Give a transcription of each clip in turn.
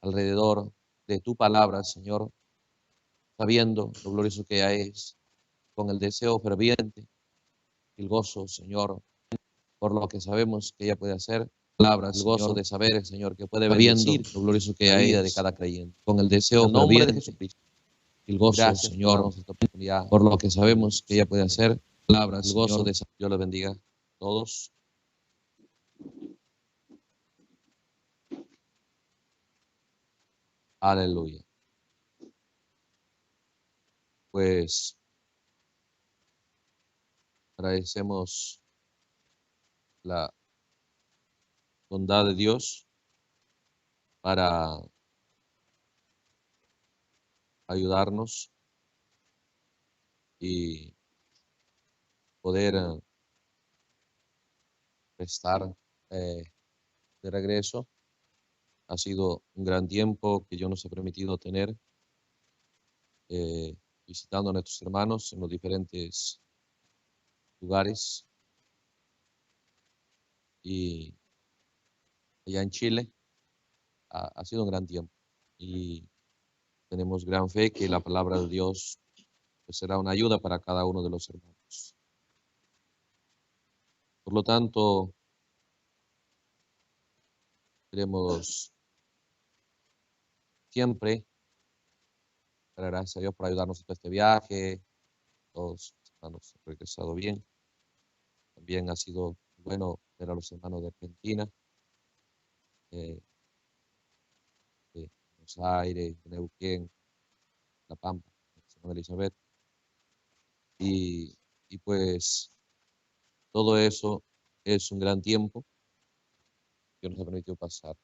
alrededor de tu palabra, Señor, sabiendo lo glorioso que ella es, con el deseo ferviente, el gozo, Señor, por lo que sabemos que ella puede hacer, palabras, el gozo de saber, Señor, que puede bendecir lo glorioso que ella la vida de cada creyente, con el deseo en el nombre de Jesucristo. El gozo, gracias, Señor, por esta oportunidad, por lo que sabemos que ella puede hacer, palabras, el gozo de saber. Dios les bendiga a todos. Aleluya. Pues agradecemos la bondad de Dios para ayudarnos y poder estar de regreso. Ha sido un gran tiempo que Dios nos ha permitido tener visitando a nuestros hermanos en los diferentes lugares. Y allá en Chile ha sido un gran tiempo. Y tenemos gran fe que la palabra de Dios pues, será una ayuda para cada uno de los hermanos. Por lo tanto, queremos siempre dar gracias a Dios por ayudarnos en todo este viaje. Todos los hermanos han regresado bien. También ha sido bueno ver a los hermanos de Argentina, de Buenos Aires, de Neuquén, La Pampa, de Elizabeth. Y pues todo eso es un gran tiempo que nos ha permitido pasar.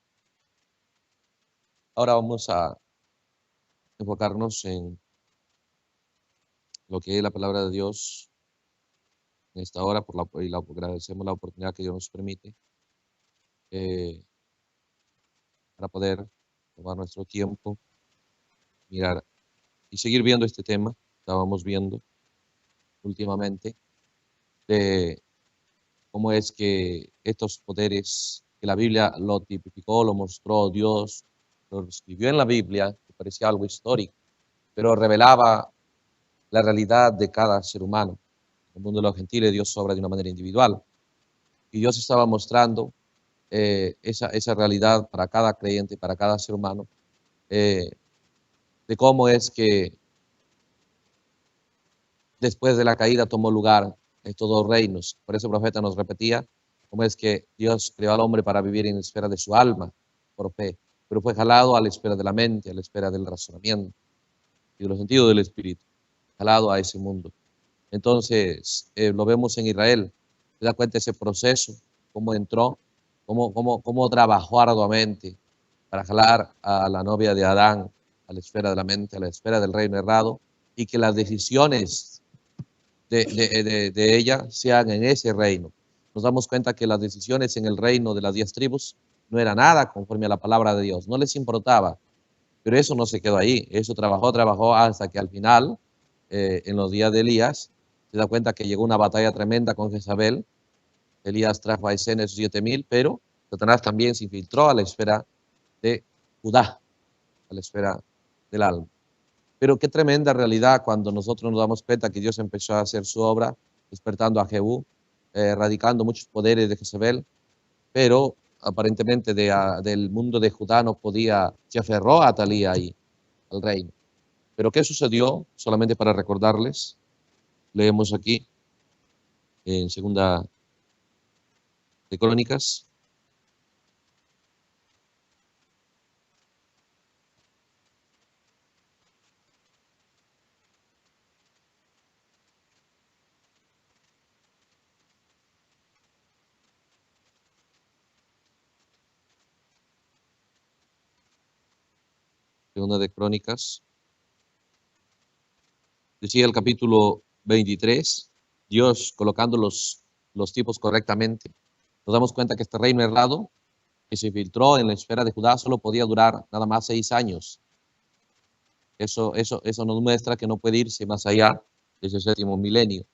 Ahora vamos a enfocarnos en lo que es la palabra de Dios en esta hora, agradecemos la oportunidad que Dios nos permite para poder tomar nuestro tiempo, mirar y seguir viendo este tema que estábamos viendo últimamente, de cómo es que estos poderes que la Biblia lo tipificó, lo mostró Dios, lo escribió en la Biblia, que parecía algo histórico, pero revelaba la realidad de cada ser humano. En el mundo de los gentiles Dios obra de una manera individual. Y Dios estaba mostrando esa realidad para cada creyente, para cada ser humano, de cómo es que después de la caída tomó lugar estos dos reinos. Por eso el profeta nos repetía cómo es que Dios creó al hombre para vivir en la esfera de su alma, por fe, pero fue jalado a la esfera de la mente, a la esfera del razonamiento y de los sentidos del espíritu, jalado a ese mundo. Entonces, lo vemos en Israel, se da cuenta ese proceso, cómo entró, cómo trabajó arduamente para jalar a la novia de Adán a la esfera de la mente, a la esfera del reino errado, y que las decisiones de ella sean en ese reino. Nos damos cuenta que las decisiones en el reino de las 10 tribus no era nada conforme a la palabra de Dios, no les importaba, pero eso no se quedó ahí, eso trabajó hasta que al final, en los días de Elías, se da cuenta que llegó una batalla tremenda con Jezabel. Elías trajo a escena esos 7,000, pero Satanás también se infiltró a la esfera de Judá, a la esfera del alma. Pero qué tremenda realidad cuando nosotros nos damos cuenta que Dios empezó a hacer su obra, despertando a Jehú, erradicando muchos poderes de Jezabel, pero aparentemente del mundo de Judá no podía, se aferró a Atalía ahí, al reino. Pero ¿qué sucedió? Solamente para recordarles, leemos aquí en Segunda de Crónicas, Segunda de Crónicas, decía el capítulo 23, Dios colocando los tipos correctamente. Nos damos cuenta que este reino errado que se filtró en la esfera de Judá solo podía durar nada más 6 años. Eso nos muestra que no puede irse más allá de ese 7º milenio.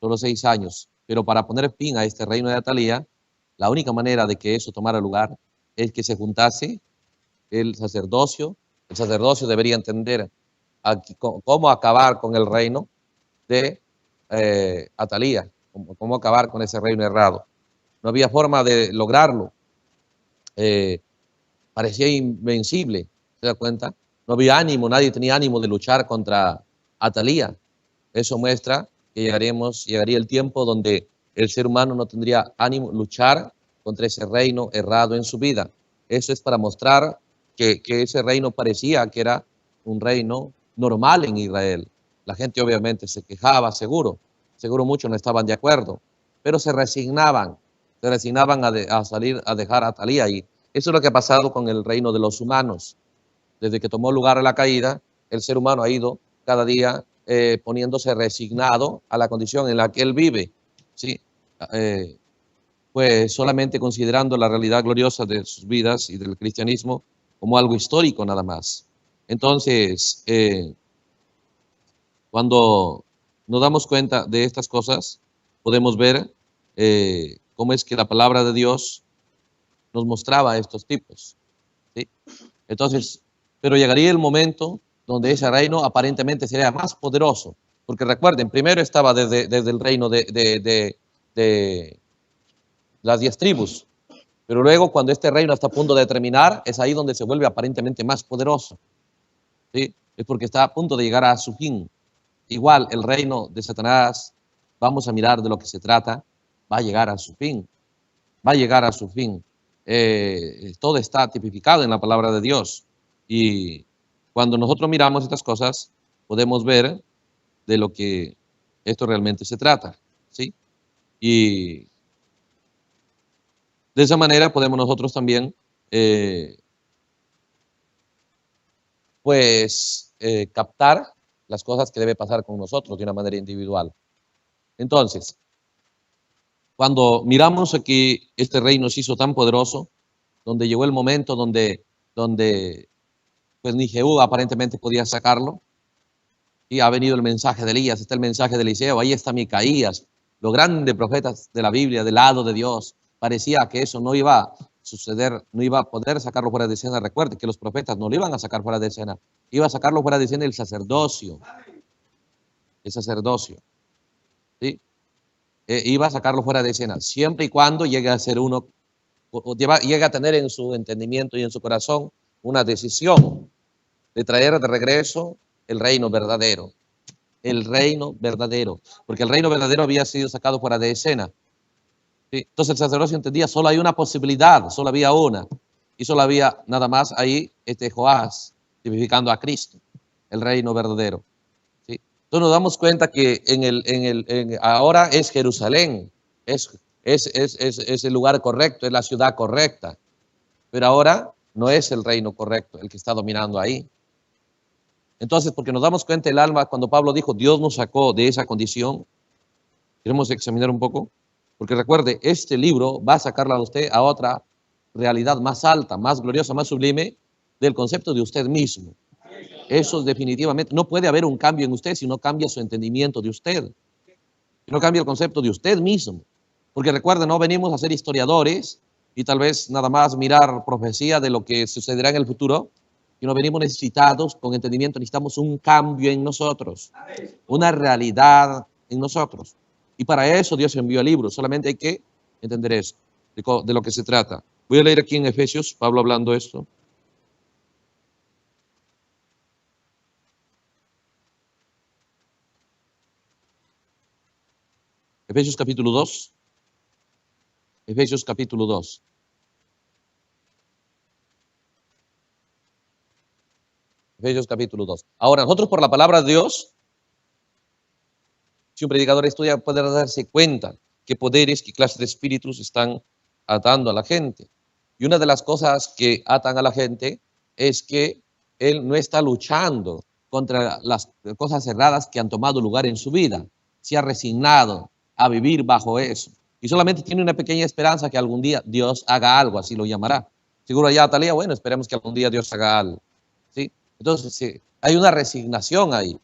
Solo 6 años. Pero para poner fin a este reino de Atalía, la única manera de que eso tomara lugar es que se juntase el sacerdocio. El sacerdocio debería entender cómo acabar con el reino de Atalía, cómo acabar con ese reino errado. No había forma de lograrlo. Parecía invencible, ¿se da cuenta? No había ánimo, nadie tenía ánimo de luchar contra Atalía. Eso muestra que llegaría el tiempo donde el ser humano no tendría ánimo de luchar contra ese reino errado en su vida. Eso es para mostrar que ese reino parecía que era un reino normal en Israel. La gente obviamente se quejaba, seguro muchos no estaban de acuerdo, pero se resignaban a salir a dejar a Atalía. Y eso es lo que ha pasado con el reino de los humanos. Desde que tomó lugar la caída, el ser humano ha ido cada día poniéndose resignado a la condición en la que él vive, ¿sí? Pues solamente considerando la realidad gloriosa de sus vidas y del cristianismo como algo histórico nada más. Entonces, cuando nos damos cuenta de estas cosas, podemos ver cómo es que la palabra de Dios nos mostraba estos tipos, ¿sí? Entonces, pero llegaría el momento donde ese reino aparentemente sería más poderoso, porque recuerden, primero estaba desde el reino de las 10 tribus, pero luego cuando este reino está a punto de terminar, es ahí donde se vuelve aparentemente más poderoso, ¿sí? Es porque está a punto de llegar a su fin. Igual el reino de Satanás, vamos a mirar de lo que se trata, va a llegar a su fin, va a llegar a su fin. Todo está tipificado en la palabra de Dios. Y cuando nosotros miramos estas cosas, podemos ver de lo que esto realmente se trata, ¿sí? Y de esa manera podemos nosotros también, captar las cosas que debe pasar con nosotros de una manera individual. Entonces, cuando miramos aquí este reino se hizo tan poderoso, donde llegó el momento donde pues ni Jehú aparentemente podía sacarlo, y ha venido el mensaje de Elías, está el mensaje de Eliseo, ahí está Micaías, los grandes profetas de la Biblia, del lado de Dios. Parecía que eso no iba a suceder, no iba a poder sacarlo fuera de escena. Recuerde que los profetas no lo iban a sacar fuera de escena, iba a sacarlo fuera de escena el sacerdocio, ¿sí? Iba a sacarlo fuera de escena, siempre y cuando llegue a ser uno, llegue a tener en su entendimiento y en su corazón una decisión de traer de regreso el reino verdadero. El reino verdadero. Porque el reino verdadero había sido sacado fuera de escena. ¿Sí? Entonces el sacerdocio entendía, solo hay una posibilidad, solo había una. Y solo había nada más ahí Joás, tipificando a Cristo, el reino verdadero. ¿Sí? Entonces nos damos cuenta que ahora es Jerusalén, es el lugar correcto, es la ciudad correcta. Pero ahora no es el reino correcto el que está dominando ahí. Entonces, porque nos damos cuenta el alma, cuando Pablo dijo, Dios nos sacó de esa condición, queremos examinar un poco, porque recuerde, este libro va a sacarla a usted a otra realidad más alta, más gloriosa, más sublime del concepto de usted mismo. Eso definitivamente, no puede haber un cambio en usted si no cambia su entendimiento de usted, si no cambia el concepto de usted mismo. Porque recuerde, no venimos a ser historiadores y tal vez nada más mirar profecía de lo que sucederá en el futuro, y no venimos necesitados con entendimiento, necesitamos un cambio en nosotros, una realidad en nosotros. Y para eso Dios envió el libro, solamente hay que entender eso, de lo que se trata. Voy a leer aquí en Efesios, Pablo hablando esto. Efesios capítulo 2. Efesios capítulo 2. Efesios capítulo 2. Ahora, nosotros por la palabra de Dios, si un predicador estudia, puede darse cuenta qué poderes, qué clases de espíritus están atando a la gente. Y una de las cosas que atan a la gente es que él no está luchando contra las cosas erradas que han tomado lugar en su vida. Se ha resignado a vivir bajo eso. Y solamente tiene una pequeña esperanza que algún día Dios haga algo, así lo llamará. Seguro allá Atalía, bueno, esperemos que algún día Dios haga algo, ¿sí? Entonces, sí, hay una resignación ahí.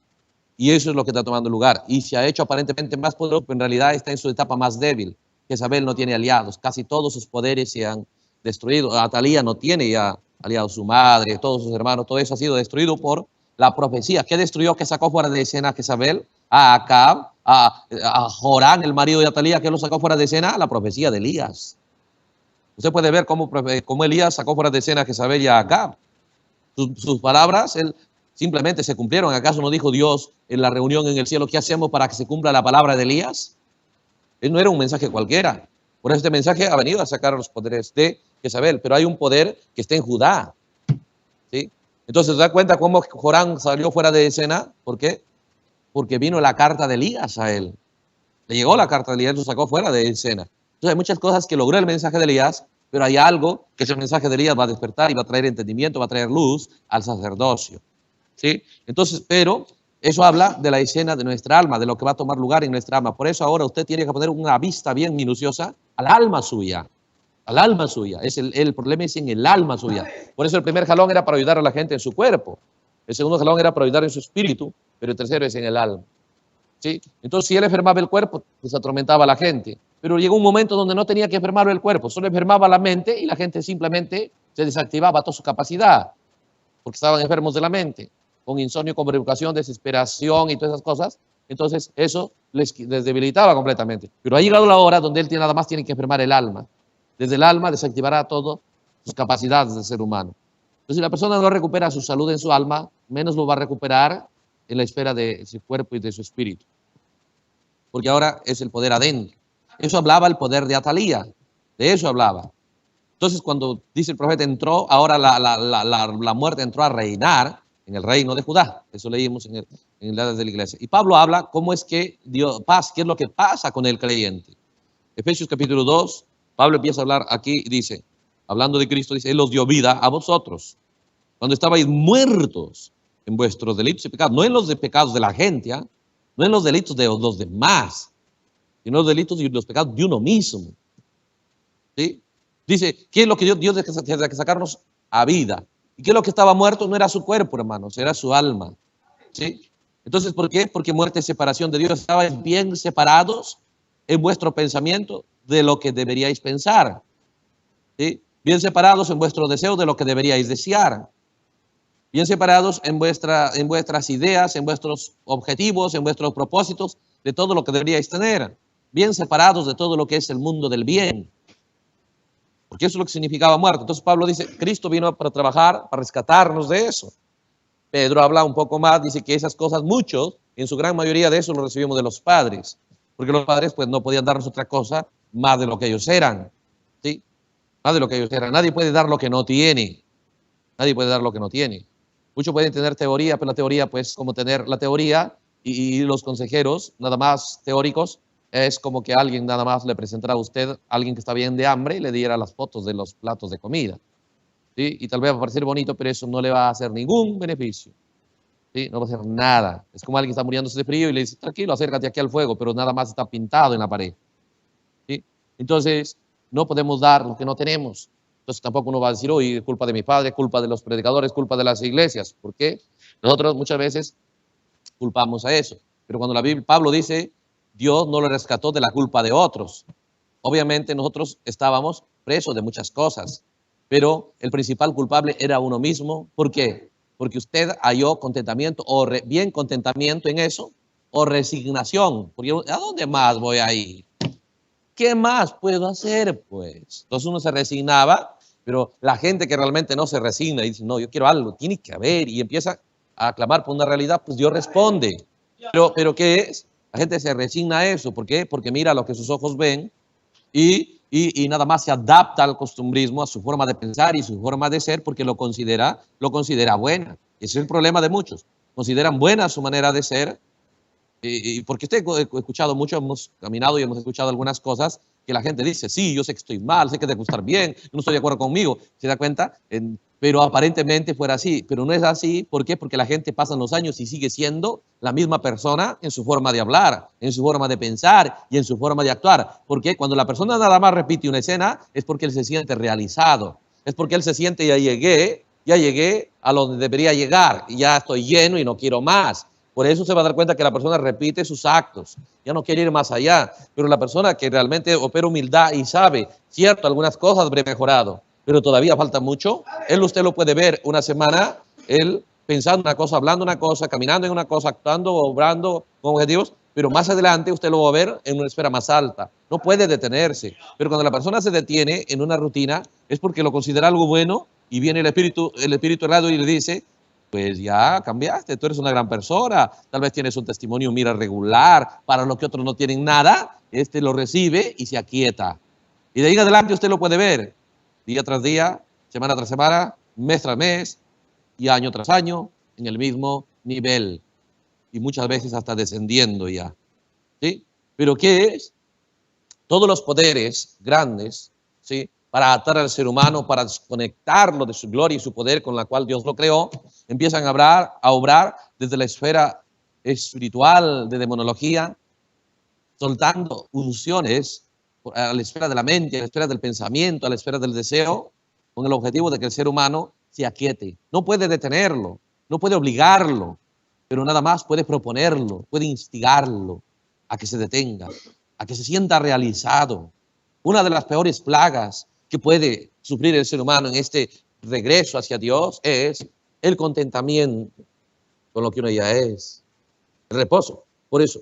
Y eso es lo que está tomando lugar. Y se ha hecho aparentemente más poderoso, pero en realidad está en su etapa más débil. Jezabel no tiene aliados. Casi todos sus poderes se han destruido. Atalía no tiene ya aliado su madre, todos sus hermanos, todo eso ha sido destruido por la profecía. ¿Qué destruyó? ¿Qué sacó fuera de escena a Jezabel? A Acab, a Jorán, el marido de Atalía, ¿qué lo sacó fuera de escena? La profecía de Elías. Usted puede ver cómo Elías sacó fuera de escena a Jezabel y a Acab. Sus palabras simplemente se cumplieron. ¿Acaso no dijo Dios en la reunión en el cielo, qué hacemos para que se cumpla la palabra de Elías? Él no era un mensaje cualquiera. Por eso este mensaje ha venido a sacar los poderes de Jezabel, pero hay un poder que está en Judá. ¿Sí? Entonces, ¿se da cuenta cómo Jorán salió fuera de escena? ¿Por qué? Porque vino la carta de Elías a él. Le llegó la carta de Elías, lo sacó fuera de escena. Entonces, hay muchas cosas que logró el mensaje de Elías, pero hay algo que ese mensaje de Elías va a despertar y va a traer entendimiento, va a traer luz al sacerdocio. ¿Sí? Entonces, pero eso habla de la escena de nuestra alma, de lo que va a tomar lugar en nuestra alma. Por eso ahora usted tiene que poner una vista bien minuciosa al alma suya. Al alma suya. El problema es en el alma suya. Por eso el primer jalón era para ayudar a la gente en su cuerpo. El segundo jalón era para ayudar en su espíritu, pero el tercero es en el alma. ¿Sí? Entonces, si él enfermaba el cuerpo, pues atormentaba a la gente. Pero llegó un momento donde no tenía que enfermar el cuerpo, solo enfermaba la mente y la gente simplemente se desactivaba toda su capacidad, porque estaban enfermos de la mente, con insomnio, con preocupación, desesperación y todas esas cosas. Entonces, eso les debilitaba completamente. Pero ha llegado la hora donde él nada más tiene que enfermar el alma. Desde el alma desactivará todas sus capacidades de ser humano. Entonces, si la persona no recupera su salud en su alma, menos lo va a recuperar en la esfera de su cuerpo y de su espíritu. Porque ahora es el poder adentro. Eso hablaba el poder de Atalía. De eso hablaba. Entonces, cuando dice el profeta entró, ahora la muerte entró a reinar en el reino de Judá. Eso leímos en la edad de la iglesia. Y Pablo habla cómo es que Dios paz, qué es lo que pasa con el creyente. Efesios capítulo 2, Pablo empieza a hablar aquí y dice, hablando de Cristo, dice, Él os dio vida a vosotros, cuando estabais muertos en vuestros delitos y pecados, no en los pecados de la gente, no en los delitos de los demás, sino en los delitos y los pecados de uno mismo. ¿Sí? Dice, ¿qué es lo que Dios tiene que sacarnos a vida? ¿Y qué es lo que estaba muerto? No era su cuerpo, hermanos, era su alma. ¿Sí? Entonces, ¿por qué? Porque muerte y separación de Dios. Estabais bien separados en vuestro pensamiento de lo que deberíais pensar. ¿Sí? Bien separados en vuestro deseo de lo que deberíais desear. Bien separados en vuestras ideas, en vuestros objetivos, en vuestros propósitos, de todo lo que deberíais tener. Bien separados de todo lo que es el mundo del bien. Porque eso es lo que significaba muerte. Entonces Pablo dice, Cristo vino para trabajar, para rescatarnos de eso. Pedro habla un poco más, dice que esas cosas, muchos, en su gran mayoría de eso lo recibimos de los padres. Porque los padres pues no podían darnos otra cosa más de lo que ellos eran. ¿Sí? Más de lo que ellos eran. Nadie puede dar lo que no tiene. Nadie puede dar lo que no tiene. Muchos pueden tener teoría, pero la teoría pues como tener la teoría y los consejeros nada más teóricos. Es como que alguien nada más le presentará a usted, alguien que está bien de hambre, y le diera las fotos de los platos de comida. ¿Sí? Y tal vez va a parecer bonito, pero eso no le va a hacer ningún beneficio. ¿Sí? No va a hacer nada. Es como alguien que está muriéndose de frío y le dice, tranquilo, acércate aquí al fuego, pero nada más está pintado en la pared. ¿Sí? Entonces, no podemos dar lo que no tenemos. Entonces tampoco uno va a decir, hoy es culpa de mi padre, culpa de los predicadores, culpa de las iglesias. ¿Por qué? Nosotros muchas veces culpamos a eso. Pero cuando Pablo dice, Dios no lo rescató de la culpa de otros. Obviamente nosotros estábamos presos de muchas cosas, pero el principal culpable era uno mismo. ¿Por qué? Porque usted halló contentamiento o bien contentamiento en eso o resignación. Porque ¿a dónde más voy a ir? ¿Qué más puedo hacer? Pues entonces uno se resignaba, pero la gente que realmente no se resigna y dice, no, yo quiero algo, tiene que haber, y empieza a clamar por una realidad, pues Dios responde. Pero ¿qué es? La gente se resigna a eso. ¿Por qué? Porque mira lo que sus ojos ven y nada más se adapta al costumbrismo, a su forma de pensar y su forma de ser, porque lo considera buena. Ese es el problema de muchos. Consideran buena su manera de ser. Y porque usted ha escuchado mucho, hemos caminado y hemos escuchado algunas cosas que la gente dice, sí, yo sé que estoy mal, sé que tengo que estar bien, no estoy de acuerdo conmigo, ¿se da cuenta? Pero aparentemente fuera así, pero no es así. ¿Por qué? Porque la gente pasa los años y sigue siendo la misma persona en su forma de hablar, en su forma de pensar y en su forma de actuar. Porque cuando la persona nada más repite una escena es porque él se siente realizado, es porque él se siente ya llegué a donde debería llegar, y ya estoy lleno y no quiero más. Por eso se va a dar cuenta que la persona repite sus actos, ya no quiere ir más allá. Pero la persona que realmente opera humildad y sabe, cierto, algunas cosas habré mejorado, pero todavía falta mucho. Él usted lo puede ver una semana, él pensando una cosa, hablando una cosa, caminando en una cosa, actuando, obrando con objetivos, pero más adelante usted lo va a ver en una esfera más alta. No puede detenerse, pero cuando la persona se detiene en una rutina es porque lo considera algo bueno y viene el espíritu errado y le dice, pues ya cambiaste, tú eres una gran persona, tal vez tienes un testimonio, mira, regular, para lo que otros no tienen nada, este lo recibe y se aquieta. Y de ahí en adelante usted lo puede ver, día tras día, semana tras semana, mes tras mes y año tras año, en el mismo nivel. Y muchas veces hasta descendiendo ya. ¿Sí? Pero ¿qué es? Todos los poderes grandes, ¿sí?, para atar al ser humano, para desconectarlo de su gloria y su poder con la cual Dios lo creó, empiezan a obrar desde la esfera espiritual de demonología, soltando unciones a la esfera de la mente, a la esfera del pensamiento, a la esfera del deseo, con el objetivo de que el ser humano se aquiete. No puede detenerlo, no puede obligarlo, pero nada más puede proponerlo, puede instigarlo a que se detenga, a que se sienta realizado. Una de las peores plagas que puede sufrir el ser humano en este regreso hacia Dios es el contentamiento con lo que uno ya es, el reposo. Por eso,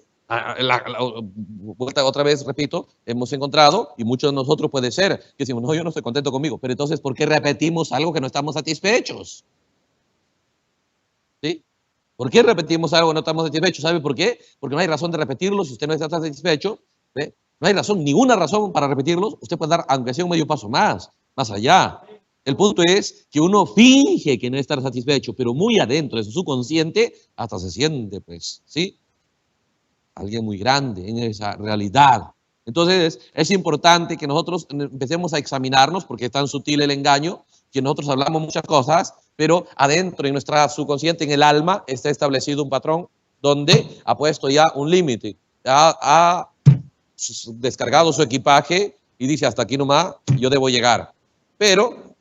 otra vez repito, hemos encontrado, y muchos de nosotros puede ser, que decimos, no, yo no estoy contento conmigo, pero entonces, ¿por qué repetimos algo que no estamos satisfechos? ¿Sí? ¿Por qué repetimos algo que no estamos satisfechos? ¿Sabe por qué? Porque no hay razón de repetirlo si usted no está satisfecho. ¿Ve? No hay razón, ninguna razón para repetirlos. Usted puede dar, aunque sea un medio paso más allá. El punto es que uno finge que no está satisfecho, pero muy adentro, en su consciente, hasta se siente, pues, ¿sí? Alguien muy grande en esa realidad. Entonces, es importante que nosotros empecemos a examinarnos, porque es tan sutil el engaño, que nosotros hablamos muchas cosas, pero adentro, en nuestra subconsciente, en el alma, está establecido un patrón donde ha puesto ya un límite, ha descargado su equipaje y dice, hasta aquí nomás, yo debo llegar. Pero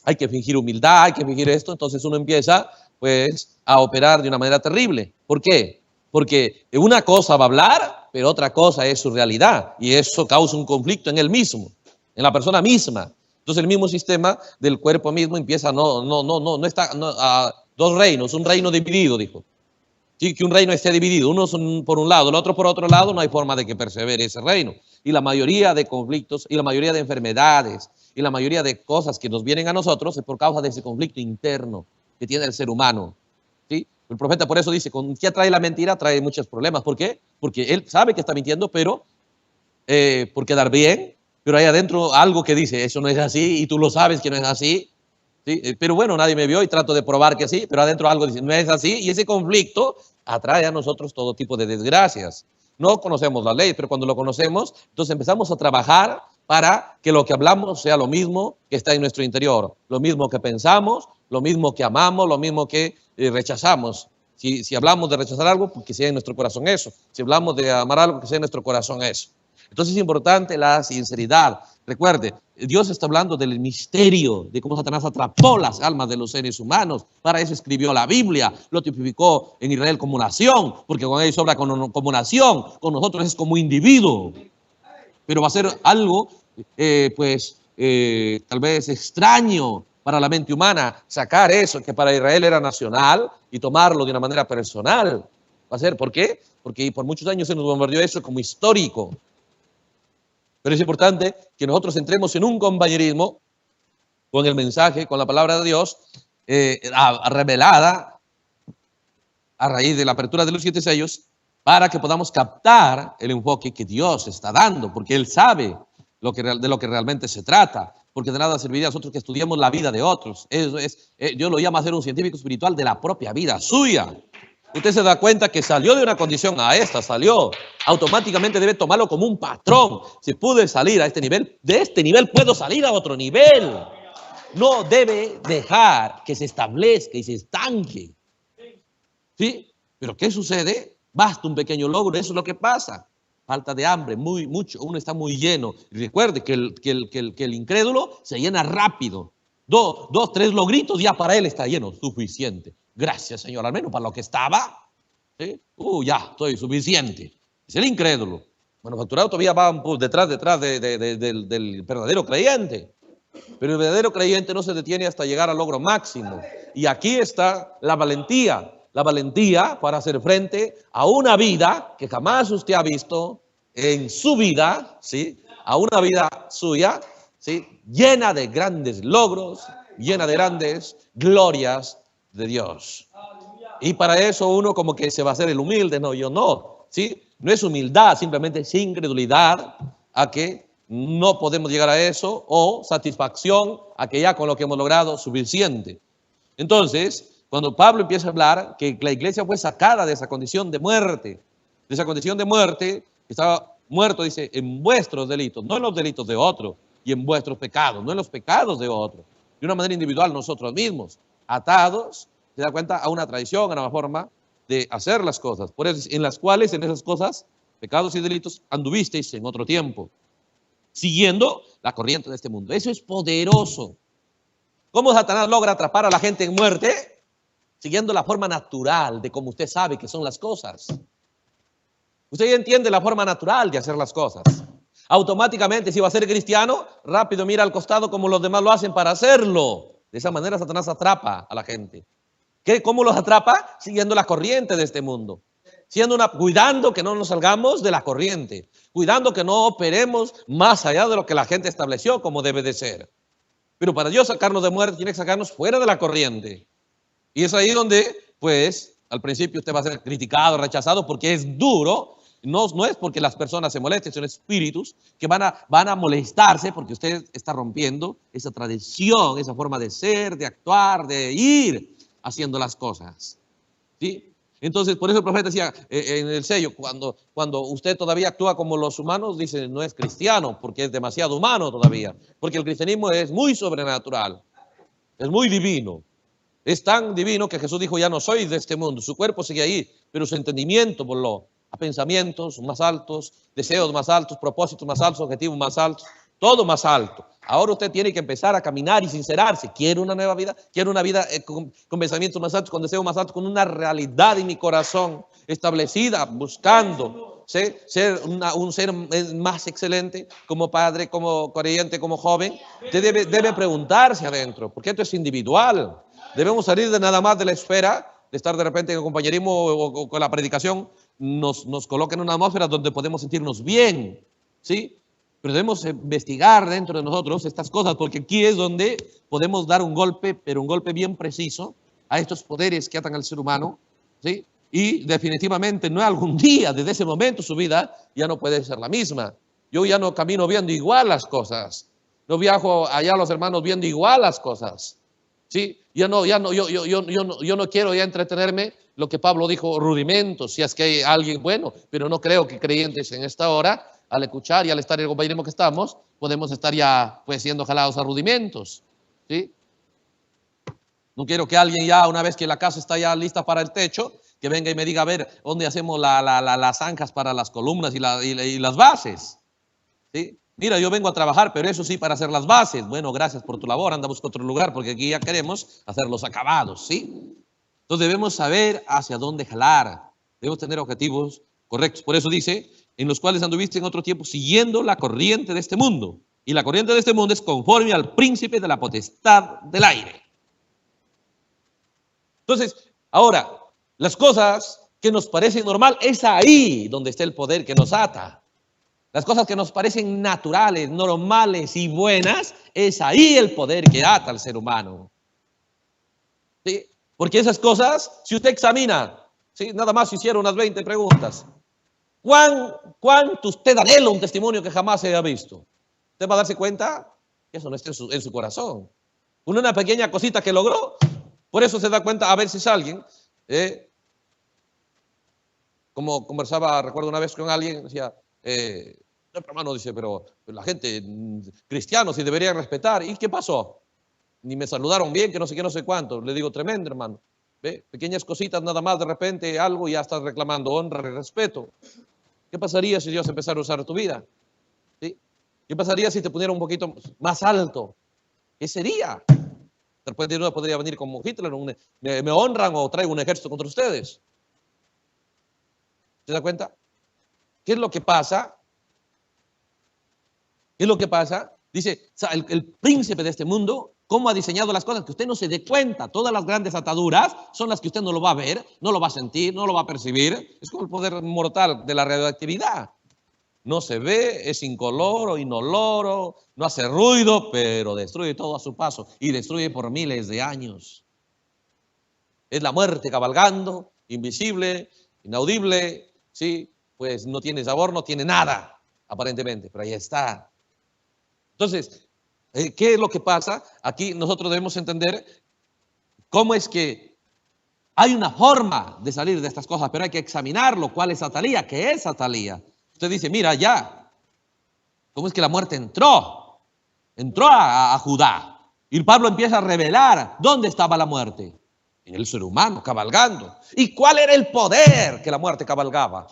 hay que fingir humildad, hay que fingir esto, entonces uno empieza, pues, a operar de una manera terrible. ¿Por qué? Porque una cosa va a hablar, pero otra cosa es su realidad, y eso causa un conflicto en él mismo, en la persona misma. Entonces el mismo sistema del cuerpo mismo empieza, no está, a dos reinos, un reino dividido, dijo. Sí, que un reino esté dividido, uno por un lado, el otro por otro lado, no hay forma de que persevere ese reino. Y la mayoría de conflictos, y la mayoría de enfermedades, y la mayoría de cosas que nos vienen a nosotros es por causa de ese conflicto interno que tiene el ser humano. ¿Sí? El profeta por eso dice, con qué trae la mentira, trae muchos problemas. ¿Por qué? Porque él sabe que está mintiendo, pero por quedar bien, pero hay adentro algo que dice, eso no es así, y tú lo sabes que no es así. ¿Sí? Pero bueno, nadie me vio y trato de probar que sí, pero adentro algo dice, no es así, y ese conflicto atrae a nosotros todo tipo de desgracias. No conocemos la ley, pero cuando lo conocemos, entonces empezamos a trabajar para que lo que hablamos sea lo mismo que está en nuestro interior, lo mismo que pensamos, lo mismo que amamos, lo mismo que rechazamos. Si hablamos de rechazar algo, pues que sea en nuestro corazón eso. Si hablamos de amar algo, que sea en nuestro corazón eso. Entonces es importante la sinceridad. Recuerde, Dios está hablando del misterio, de cómo Satanás atrapó las almas de los seres humanos. Para eso escribió la Biblia, lo tipificó en Israel como nación, porque con ellos obra como nación, con nosotros es como individuo. Pero va a ser algo, tal vez extraño para la mente humana, sacar eso que para Israel era nacional y tomarlo de una manera personal. Va a ser, ¿por qué? Porque por muchos años se nos bombardeó eso como histórico. Pero es importante que nosotros entremos en un compañerismo con el mensaje, con la palabra de Dios, revelada a raíz de la apertura de los 7 sellos, para que podamos captar el enfoque que Dios está dando, porque Él sabe de lo que realmente se trata, porque de nada serviría a nosotros que estudiemos la vida de otros. Yo lo llamo a ser un científico espiritual de la propia vida suya. Usted se da cuenta que salió de una condición a esta, salió. Automáticamente debe tomarlo como un patrón. Si pude salir a este nivel, de este nivel puedo salir a otro nivel. No debe dejar que se establezca y se estanque. ¿Sí? Pero ¿qué sucede? Basta un pequeño logro, eso es lo que pasa. Falta de hambre, mucho, uno está muy lleno. Y recuerde que el incrédulo se llena rápido. Dos, 3 logritos, ya para él está lleno, suficiente. Gracias, Señor, al menos para lo que estaba. ¿Sí? Ya, estoy suficiente. Es el incrédulo. Manufacturado todavía va detrás del verdadero creyente. Pero el verdadero creyente no se detiene hasta llegar al logro máximo. Y aquí está la valentía para hacer frente a una vida que jamás usted ha visto en su vida, ¿sí? A una vida suya, ¿sí? Llena de grandes logros, llena de grandes glorias de Dios. Y para eso uno como que se va a hacer el humilde, no, yo no, ¿sí? No es humildad, simplemente es incredulidad a que no podemos llegar a eso, o satisfacción a que ya con lo que hemos logrado suficiente. Entonces, cuando Pablo empieza a hablar que la iglesia fue sacada de esa condición de muerte, que estaba muerto, dice, en vuestros delitos, no en los delitos de otros, y en vuestros pecados, no en los pecados de otros, de una manera individual nosotros mismos, atados, se da cuenta, a una tradición, a una forma de hacer las cosas, por eso, en esas cosas, pecados y delitos, anduvisteis en otro tiempo, siguiendo la corriente de este mundo. Eso es poderoso. ¿Cómo Satanás logra atrapar a la gente en muerte? Siguiendo la forma natural de como usted sabe que son las cosas. Usted ya entiende la forma natural de hacer las cosas. Automáticamente, si va a ser cristiano, rápido mira al costado como los demás lo hacen para hacerlo. De esa manera Satanás atrapa a la gente. ¿Cómo los atrapa? Siguiendo la corriente de este mundo. Cuidando que no nos salgamos de la corriente. Cuidando que no operemos más allá de lo que la gente estableció como debe de ser. Pero para Dios sacarnos de muerte, tiene que sacarnos fuera de la corriente. Y es ahí donde, pues, al principio usted va a ser criticado, rechazado, porque es duro. No es porque las personas se molesten, son espíritus que van a molestarse porque usted está rompiendo esa tradición, esa forma de ser, de actuar, de ir haciendo las cosas. ¿Sí? Entonces, por eso el profeta decía en el sello, cuando usted todavía actúa como los humanos, dice, no es cristiano, porque es demasiado humano todavía. Porque el cristianismo es muy sobrenatural, es muy divino. Es tan divino que Jesús dijo, ya no soy de este mundo. Su cuerpo sigue ahí, pero su entendimiento voló a pensamientos más altos, deseos más altos, propósitos más altos, objetivos más altos, todo más alto. Ahora usted tiene que empezar a caminar y sincerarse. ¿Quiere una nueva vida? ¿Quiere una vida con pensamientos más altos, con deseos más altos, con una realidad en mi corazón establecida, buscando ser un ser más excelente como padre, como creyente, como joven? Usted debe preguntarse adentro, porque esto es individual. Debemos salir de nada más de la esfera de estar de repente en el compañerismo o con la predicación, nos coloca en una atmósfera donde podemos sentirnos bien, ¿sí? Pero debemos investigar dentro de nosotros estas cosas, porque aquí es donde podemos dar un golpe, pero un golpe bien preciso a estos poderes que atan al ser humano, ¿sí? Y definitivamente no algún día, desde ese momento su vida ya no puede ser la misma. Yo ya no camino viendo igual las cosas, no viajo allá a los hermanos viendo igual las cosas. Sí, yo no quiero ya entretenerme lo que Pablo dijo, rudimentos, si es que hay alguien bueno, pero no creo que creyentes en esta hora, al escuchar y al estar en el compañerismo que estamos, podemos estar ya pues siendo jalados a rudimentos, ¿sí? No quiero que alguien ya, una vez que la casa está ya lista para el techo, que venga y me diga, a ver, ¿dónde hacemos las zanjas para las columnas y las bases? ¿Sí? Mira, yo vengo a trabajar, pero eso sí, para hacer las bases. Bueno, gracias por tu labor, anda, busca otro lugar, porque aquí ya queremos hacer los acabados, ¿sí? Entonces debemos saber hacia dónde jalar, debemos tener objetivos correctos. Por eso dice, en los cuales anduviste en otro tiempo siguiendo la corriente de este mundo. Y la corriente de este mundo es conforme al príncipe de la potestad del aire. Entonces, ahora, las cosas que nos parecen normal, es ahí donde está el poder que nos ata. Las cosas que nos parecen naturales, normales y buenas, es ahí el poder que ata al ser humano. ¿Sí? Porque esas cosas, si usted examina, ¿sí? Nada más hicieron unas 20 preguntas. ¿Cuánto usted anhela un testimonio que jamás se haya visto? Usted va a darse cuenta que eso no está en su corazón. Con una pequeña cosita que logró, por eso se da cuenta a veces alguien, como conversaba, recuerdo una vez con alguien, decía, hermano, dice, pero la gente, cristianos, sí deberían respetar. ¿Y qué pasó? Ni me saludaron bien, que no sé qué, no sé cuánto. Le digo, tremendo, hermano. ¿Ve? Pequeñas cositas nada más, de repente algo y ya estás reclamando honra y respeto. ¿Qué pasaría si Dios empezara a usar tu vida? ¿Sí? ¿Qué pasaría si te pusiera un poquito más alto? ¿Qué sería? De repente uno podría venir como Hitler, me honran o traigo un ejército contra ustedes. ¿Se da cuenta? ¿Qué es lo que pasa? ¿Qué es lo que pasa? Dice, o sea, el príncipe de este mundo, cómo ha diseñado las cosas, que usted no se dé cuenta. Todas las grandes ataduras son las que usted no lo va a ver, no lo va a sentir, no lo va a percibir. Es como el poder mortal de la radioactividad. No se ve, es incoloro, inoloro, no hace ruido, pero destruye todo a su paso y destruye por miles de años. Es la muerte cabalgando, invisible, inaudible, ¿sí? Pues no tiene sabor, no tiene nada, aparentemente, pero ahí está. Entonces, ¿qué es lo que pasa? Aquí nosotros debemos entender cómo es que hay una forma de salir de estas cosas, pero hay que examinarlo. ¿Cuál es Atalía? ¿Qué es Atalía? Usted dice, mira ya, ¿cómo es que la muerte entró? Entró a Judá. Y Pablo empieza a revelar dónde estaba la muerte. En el ser humano, cabalgando. ¿Y cuál era el poder que la muerte cabalgaba?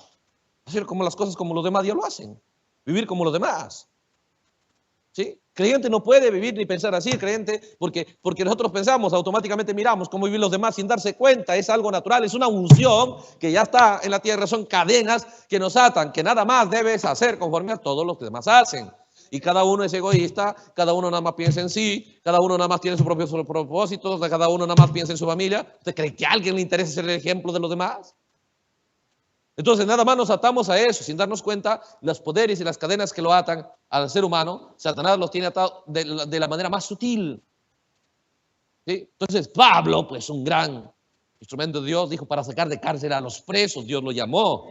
Hacer como las cosas como los demás ya lo hacen. Vivir como los demás. ¿Sí? Creyente no puede vivir ni pensar así, creyente, porque nosotros pensamos, automáticamente miramos cómo viven los demás sin darse cuenta, es algo natural, es una unción que ya está en la tierra, son cadenas que nos atan, que nada más debes hacer conforme a todos los que demás hacen. Y cada uno es egoísta, cada uno nada más piensa en sí, cada uno nada más tiene sus propios propósitos, cada uno nada más piensa en su familia. ¿Usted cree que a alguien le interesa ser el ejemplo de los demás? Entonces nada más nos atamos a eso sin darnos cuenta los poderes y las cadenas que lo atan al ser humano. Satanás los tiene atados de la manera más sutil. ¿Sí? Entonces Pablo, pues un gran instrumento de Dios, dijo para sacar de cárcel a los presos, Dios lo llamó.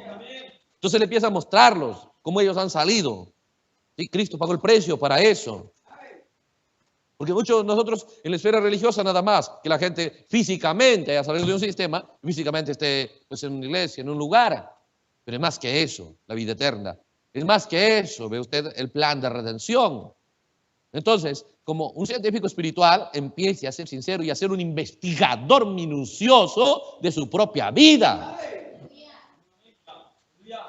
Entonces le empieza a mostrarlos cómo ellos han salido. ¿Sí? Cristo pagó el precio para eso. Porque muchos de nosotros en la esfera religiosa nada más que la gente físicamente haya salido de un sistema, físicamente esté pues, en una iglesia, en un lugar. Pero es más que eso, la vida eterna. Es más que eso, ve usted el plan de redención. Entonces, como un científico espiritual, empiece a ser sincero y a ser un investigador minucioso de su propia vida.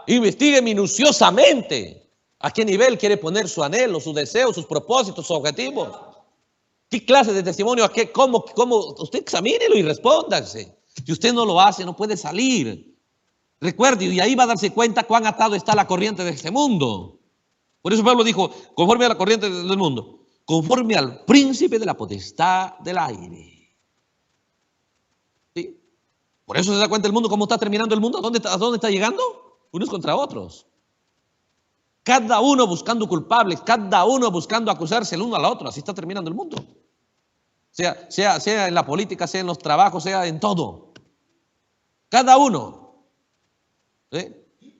Investigue minuciosamente a qué nivel quiere poner su anhelo, su deseo, sus propósitos, sus objetivos. ¿Qué clase de testimonio? ¿Cómo? Usted examínelo y respóndase. Si usted no lo hace, no puede salir. Recuerde, y ahí va a darse cuenta cuán atado está la corriente de este mundo. Por eso Pablo dijo, conforme a la corriente del mundo, conforme al príncipe de la potestad del aire. ¿Sí? Por eso se da cuenta el mundo, cómo está terminando el mundo, ¿a dónde está llegando? Unos contra otros. Cada uno buscando culpables, cada uno buscando acusarse el uno al otro. Así está terminando el mundo. Sea en la política, sea en los trabajos, sea en todo. Cada uno. ¿Sí?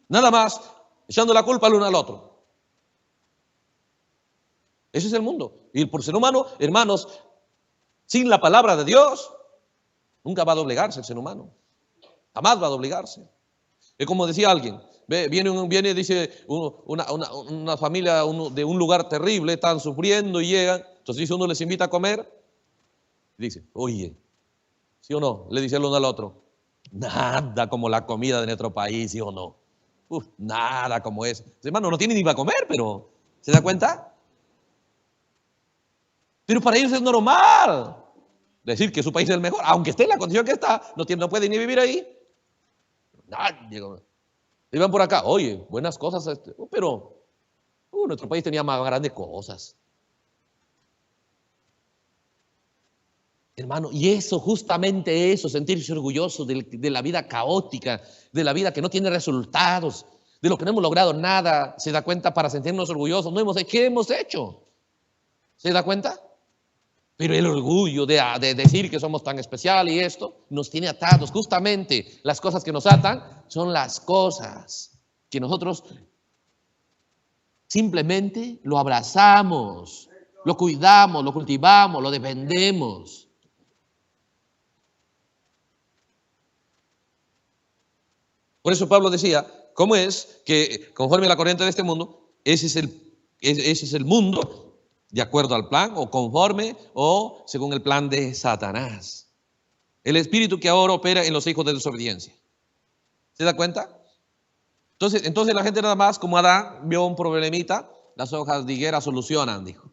Nada más echando la culpa al uno al otro. Ese es el mundo. Y por ser humano, hermanos, sin la palabra de Dios, nunca va a doblegarse el ser humano. Jamás va a doblegarse. Es como decía alguien, viene dice, una familia de un lugar terrible, están sufriendo y llegan. Entonces dice, uno les invita a comer. Dice, oye, ¿sí o no? Le dice el uno al otro, nada como la comida de nuestro país, ¿sí o no? Nada como eso. Hermano, no tiene ni para comer, pero ¿se da cuenta? Pero para ellos es normal decir que su país es el mejor, aunque esté en la condición que está, no puede ni vivir ahí. Y van por acá, oye, buenas cosas, pero nuestro país tenía más grandes cosas. Hermano, y eso, justamente eso, sentirse orgulloso de la vida caótica, de la vida que no tiene resultados, de lo que no hemos logrado nada, ¿se da cuenta? Para sentirnos orgullosos, ¿qué hemos hecho? ¿Se da cuenta? Pero el orgullo de decir que somos tan especial y esto nos tiene atados. Justamente las cosas que nos atan son las cosas que nosotros simplemente lo abrazamos, lo cuidamos, lo cultivamos, lo defendemos. Por eso Pablo decía, ¿cómo es que conforme a la corriente de este mundo, ese es el mundo de acuerdo al plan o conforme o según el plan de Satanás? El espíritu que ahora opera en los hijos de desobediencia. ¿Se da cuenta? Entonces la gente nada más, como Adán, vio un problemita, las hojas de higuera solucionan, dijo.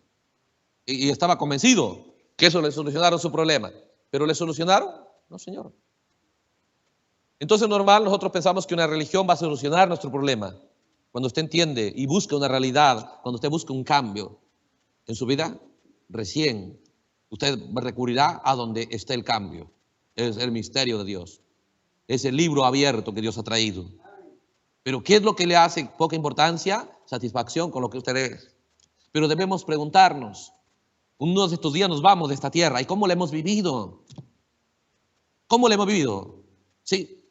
Y estaba convencido que eso le solucionaron su problema. ¿Pero le solucionaron? No, señor. Entonces normal nosotros pensamos que una religión va a solucionar nuestro problema. Cuando usted entiende y busca una realidad, cuando usted busca un cambio, en su vida, recién usted recurrirá a donde esté el cambio. Es el misterio de Dios. Es el libro abierto que Dios ha traído. Pero ¿qué es lo que le hace poca importancia? Satisfacción con lo que usted es. Pero debemos preguntarnos, uno de estos días nos vamos de esta tierra, ¿y cómo la hemos vivido? ¿Cómo la hemos vivido? Sí.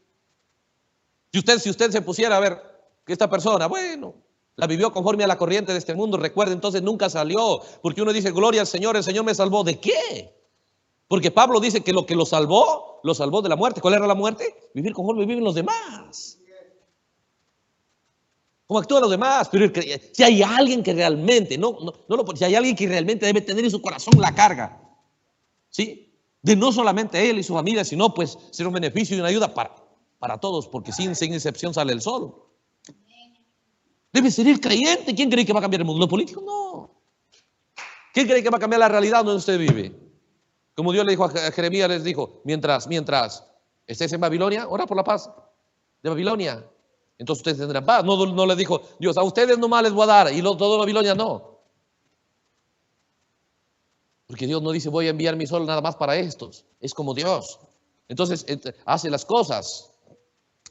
Si usted se pusiera a ver que esta persona, bueno, la vivió conforme a la corriente de este mundo, recuerde, entonces nunca salió, porque uno dice, gloria al Señor, el Señor me salvó. ¿De qué? Porque Pablo dice que lo que lo salvó de la muerte. ¿Cuál era la muerte? Vivir conforme viven los demás. Como actúan los demás. Pero si hay alguien que realmente, si hay alguien que realmente debe tener en su corazón la carga, ¿sí? De no solamente él y su familia, sino pues ser un beneficio y una ayuda para todos, porque sin excepción sale el sol. Debe ser el creyente. ¿Quién cree que va a cambiar el mundo? ¿Los políticos? No. ¿Quién cree que va a cambiar la realidad donde usted vive? Como Dios le dijo a Jeremías, les dijo, mientras estés en Babilonia, ora por la paz de Babilonia. Entonces ustedes tendrán paz. No les dijo Dios, a ustedes nomás les voy a dar y todo Babilonia no. Porque Dios no dice, voy a enviar mi sol nada más para estos. Es como Dios. Entonces hace las cosas.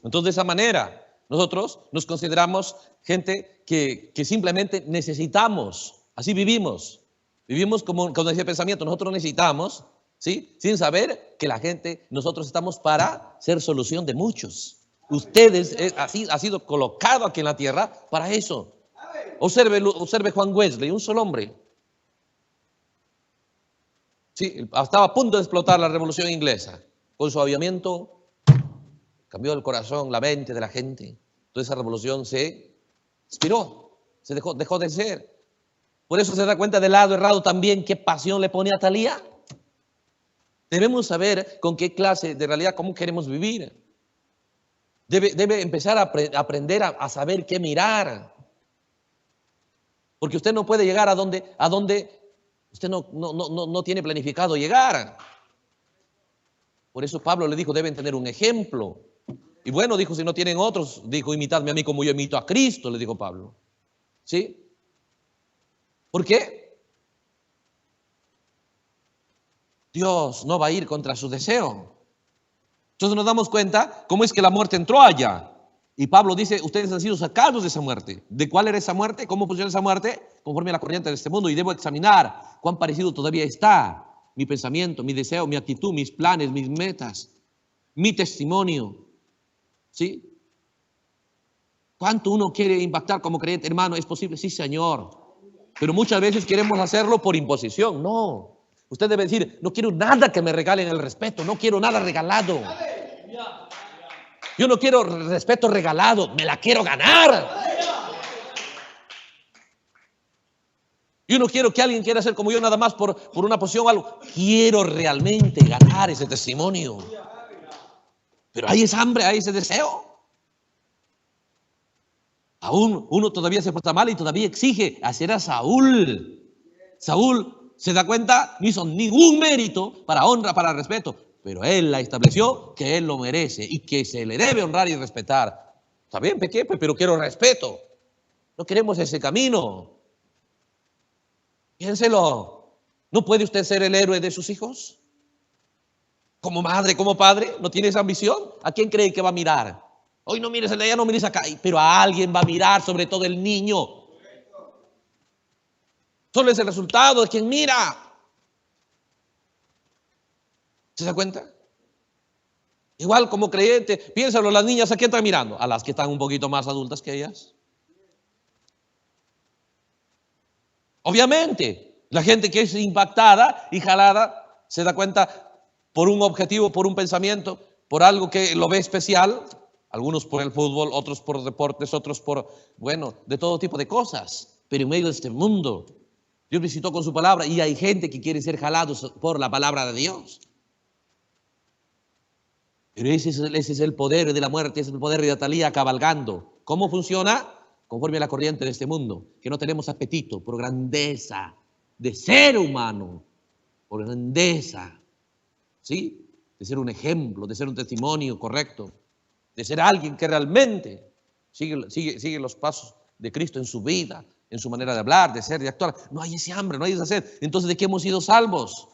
Entonces de esa manera nosotros nos consideramos gente que simplemente necesitamos. Así vivimos. Vivimos como decía el pensamiento. Nosotros necesitamos, ¿sí? Sin saber que la gente, nosotros estamos para ser solución de muchos. Ustedes ha sido colocado aquí en la tierra para eso. Observe Juan Wesley, un solo hombre. Sí, estaba a punto de explotar la revolución inglesa. Con su avivamiento cambió el corazón, la mente de la gente. Toda esa revolución se expiró, se dejó de ser. Por eso se da cuenta del lado errado también qué pasión le pone a Talía. Debemos saber con qué clase de realidad, cómo queremos vivir. Debe empezar a aprender a saber qué mirar. Porque usted no puede llegar a donde usted no tiene planificado llegar. Por eso Pablo le dijo, deben tener un ejemplo. Y bueno, dijo, si no tienen otros, dijo, imitadme a mí como yo imito a Cristo, le dijo Pablo. ¿Sí? ¿Por qué? Dios no va a ir contra su deseo. Entonces nos damos cuenta cómo es que la muerte entró allá. Y Pablo dice, ustedes han sido sacados de esa muerte. ¿De cuál era esa muerte? ¿Cómo funciona esa muerte? Conforme a la corriente de este mundo. Y debo examinar cuán parecido todavía está mi pensamiento, mi deseo, mi actitud, mis planes, mis metas, mi testimonio. ¿Sí? ¿Cuánto uno quiere impactar como creyente? Hermano, ¿es posible? Sí, Señor. Pero muchas veces queremos hacerlo por imposición. No. Usted debe decir, no quiero nada que me regalen el respeto. No quiero nada regalado. Yo no quiero respeto regalado. Me la quiero ganar. Yo no quiero que alguien quiera ser como yo nada más por una posición o algo. Quiero realmente ganar ese testimonio. Pero hay esa hambre, hay ese deseo. Aún uno todavía se porta mal y todavía exige hacer a Saúl. Saúl se da cuenta, no hizo ningún mérito para honra, para respeto, pero él la estableció que él lo merece y que se le debe honrar y respetar. Está bien, pequé, pero quiero respeto. No queremos ese camino. Piénselo. ¿No puede usted ser el héroe de sus hijos? Como madre, como padre, ¿no tiene esa ambición? ¿A quién cree que va a mirar? Hoy no mires allá, no mires acá, pero a alguien va a mirar, sobre todo el niño. Solo es el resultado de quien mira. ¿Se da cuenta? Igual como creyente, piénsalo, las niñas, ¿a quién están mirando? A las que están un poquito más adultas que ellas. Obviamente, la gente que es impactada y jalada se da cuenta por un objetivo, por un pensamiento, por algo que lo ve especial. Algunos por el fútbol, otros por deportes, otros por, bueno, de todo tipo de cosas. Pero en medio de este mundo, Dios visitó con su palabra y hay gente que quiere ser jalados por la palabra de Dios. Pero ese es el poder de la muerte, ese es el poder de Atalía cabalgando. ¿Cómo funciona? Conforme a la corriente de este mundo, que no tenemos apetito por grandeza de ser humano, por grandeza, ¿sí? De ser un ejemplo, de ser un testimonio correcto, de ser alguien que realmente sigue los pasos de Cristo en su vida, en su manera de hablar, de ser, de actuar. No hay ese hambre, no hay esa sed. Entonces, ¿de qué hemos sido salvos?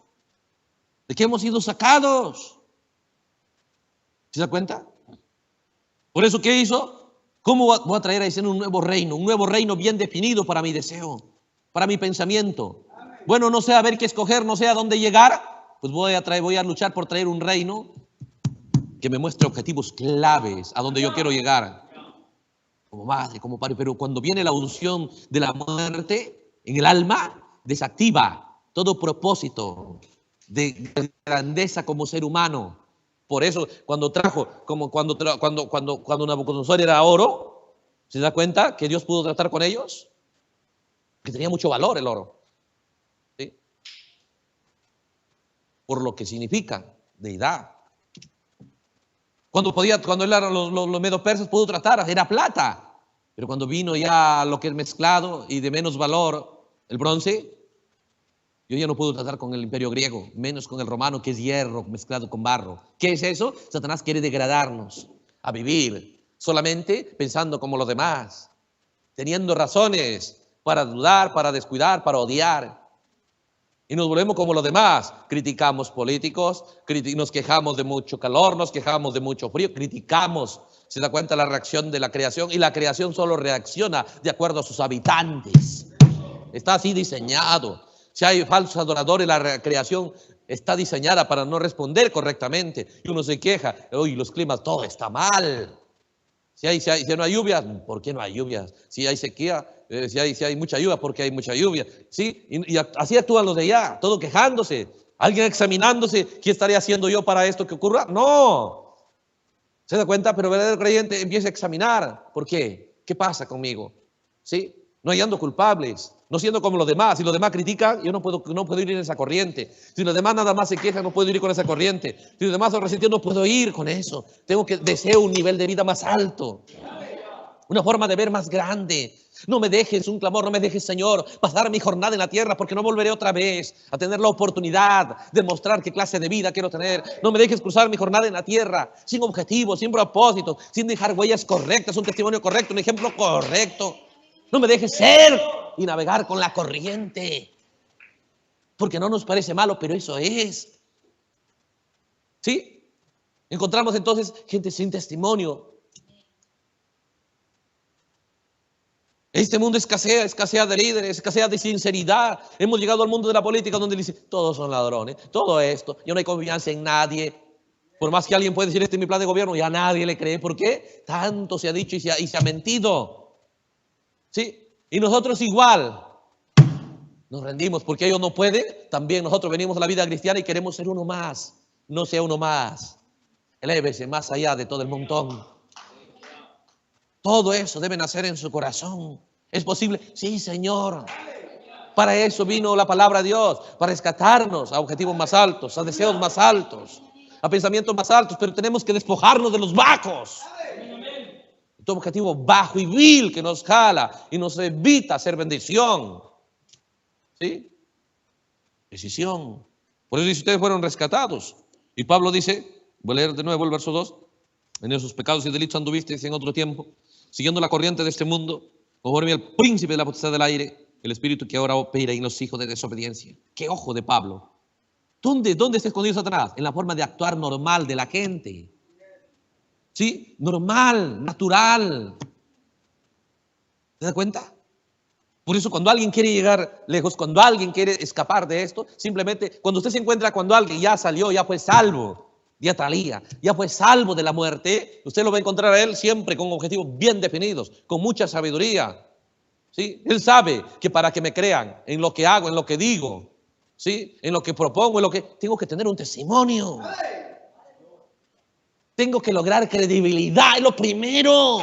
¿De qué hemos sido sacados? ¿Se da cuenta? Por eso, ¿qué hizo? ¿Cómo voy a traer a escena un nuevo reino bien definido para mi deseo, para mi pensamiento? Bueno, no sé a ver qué escoger, no sé a dónde llegar, pues voy a luchar por traer un reino que me muestre objetivos claves a donde yo quiero llegar. Como madre, como padre, pero cuando viene la unción de la muerte en el alma, desactiva todo propósito de grandeza como ser humano. Por eso, cuando Nabucodonosor era oro, ¿se da cuenta que Dios pudo tratar con ellos? Que tenía mucho valor el oro, ¿sí? Por lo que significa deidad. Cuando los medo persas pudo tratar, era plata. Pero cuando vino ya lo que es mezclado y de menos valor, el bronce, yo ya no puedo tratar con el imperio griego, menos con el romano, que es hierro mezclado con barro. ¿Qué es eso? Satanás quiere degradarnos a vivir solamente pensando como los demás, teniendo razones para dudar, para descuidar, para odiar. Y nos volvemos como los demás. Criticamos políticos, nos quejamos de mucho calor, nos quejamos de mucho frío, criticamos. Se da cuenta la reacción de la creación, y la creación solo reacciona de acuerdo a sus habitantes. Está así diseñado. Si hay falsos adoradores, la creación está diseñada para no responder correctamente. Y uno se queja, uy, los climas, todo está mal. Si no hay lluvias, ¿por qué no hay lluvias? Si hay sequía, si hay mucha lluvia, ¿por qué hay mucha lluvia? ¿Sí? Y así actúan los de allá, todo quejándose. Alguien examinándose, ¿qué estaría haciendo yo para esto que ocurra? No. ¿Se da cuenta? Pero el verdadero creyente empieza a examinar. ¿Por qué? ¿Qué pasa conmigo? ¿Sí? No hallando culpables, no siendo como los demás. Si los demás critican, yo no puedo ir en esa corriente. Si los demás nada más se quejan, no puedo ir con esa corriente. Si los demás son resentidos, no puedo ir con eso. Deseo un nivel de vida más alto, una forma de ver más grande. No me dejes un clamor, no me dejes, Señor, pasar mi jornada en la tierra, porque no volveré otra vez a tener la oportunidad de mostrar qué clase de vida quiero tener. No me dejes cruzar mi jornada en la tierra sin objetivos, sin propósitos, sin dejar huellas correctas, un testimonio correcto, un ejemplo correcto. No me dejes ser y navegar con la corriente, porque no nos parece malo, pero eso es. ¿Sí? Encontramos entonces gente sin testimonio. Este mundo escasea de líderes, escasea de sinceridad. Hemos llegado al mundo de la política donde dice, todos son ladrones, todo esto, ya no hay confianza en nadie. Por más que alguien pueda decir, este es mi plan de gobierno, ya nadie le cree. ¿Por qué? Tanto se ha dicho y se ha mentido. ¿Sí? Y nosotros igual nos rendimos porque ellos no pueden. También nosotros venimos a la vida cristiana y queremos ser uno más. No sea uno más. Elévese más allá de todo el montón. Todo eso debe nacer en su corazón. ¿Es posible? Sí, Señor. Para eso vino la palabra de Dios, para rescatarnos a objetivos más altos, a deseos más altos, a pensamientos más altos, pero tenemos que despojarnos de los bajos. Todo objetivo bajo y vil que nos jala y nos evita hacer bendición. ¿Sí? Decisión. Por eso dice, ustedes fueron rescatados. Y Pablo dice, voy a leer de nuevo el verso 2, en esos pecados y delitos anduvisteis en otro tiempo, siguiendo la corriente de este mundo, conforme al príncipe de la potestad del aire, el espíritu que ahora opera en los hijos de desobediencia. ¡Qué ojo de Pablo! ¿Dónde está escondido Satanás? En la forma de actuar normal de la gente. ¿Sí? Normal, natural. ¿Se da cuenta? Por eso cuando alguien quiere llegar lejos, cuando alguien quiere escapar de esto, simplemente cuando usted se encuentra cuando alguien ya salió, ya fue salvo, ya fue salvo de la muerte, usted lo va a encontrar a él siempre con objetivos bien definidos, con mucha sabiduría. ¿Sí? Él sabe que para que me crean en lo que hago, en lo que digo, ¿sí? En lo que propongo, en lo que tengo que tener un testimonio. Tengo que lograr credibilidad, es lo primero.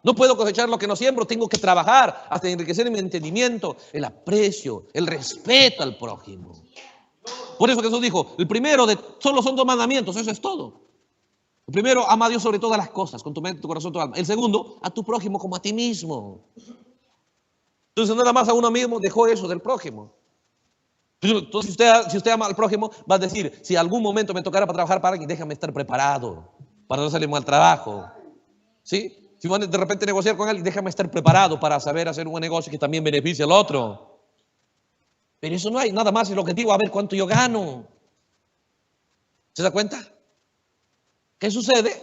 No puedo cosechar lo que no siembro, tengo que trabajar hasta enriquecer mi entendimiento, el aprecio, el respeto al prójimo. Por eso Jesús dijo, el primero solo son 2 mandamientos, eso es todo. El primero, ama a Dios sobre todas las cosas, con tu mente, tu corazón, tu alma. El segundo, a tu prójimo como a ti mismo. Entonces nada más a uno mismo dejó eso del prójimo. Entonces si usted ama al prójimo, va a decir, si algún momento me tocará para trabajar para alguien, déjame estar preparado para no salir mal trabajo. ¿Sí? Si van de repente a negociar con alguien, déjame estar preparado para saber hacer un negocio que también beneficie al otro. Pero eso no hay, nada más el objetivo, a ver cuánto yo gano. ¿Se da cuenta? ¿Qué sucede?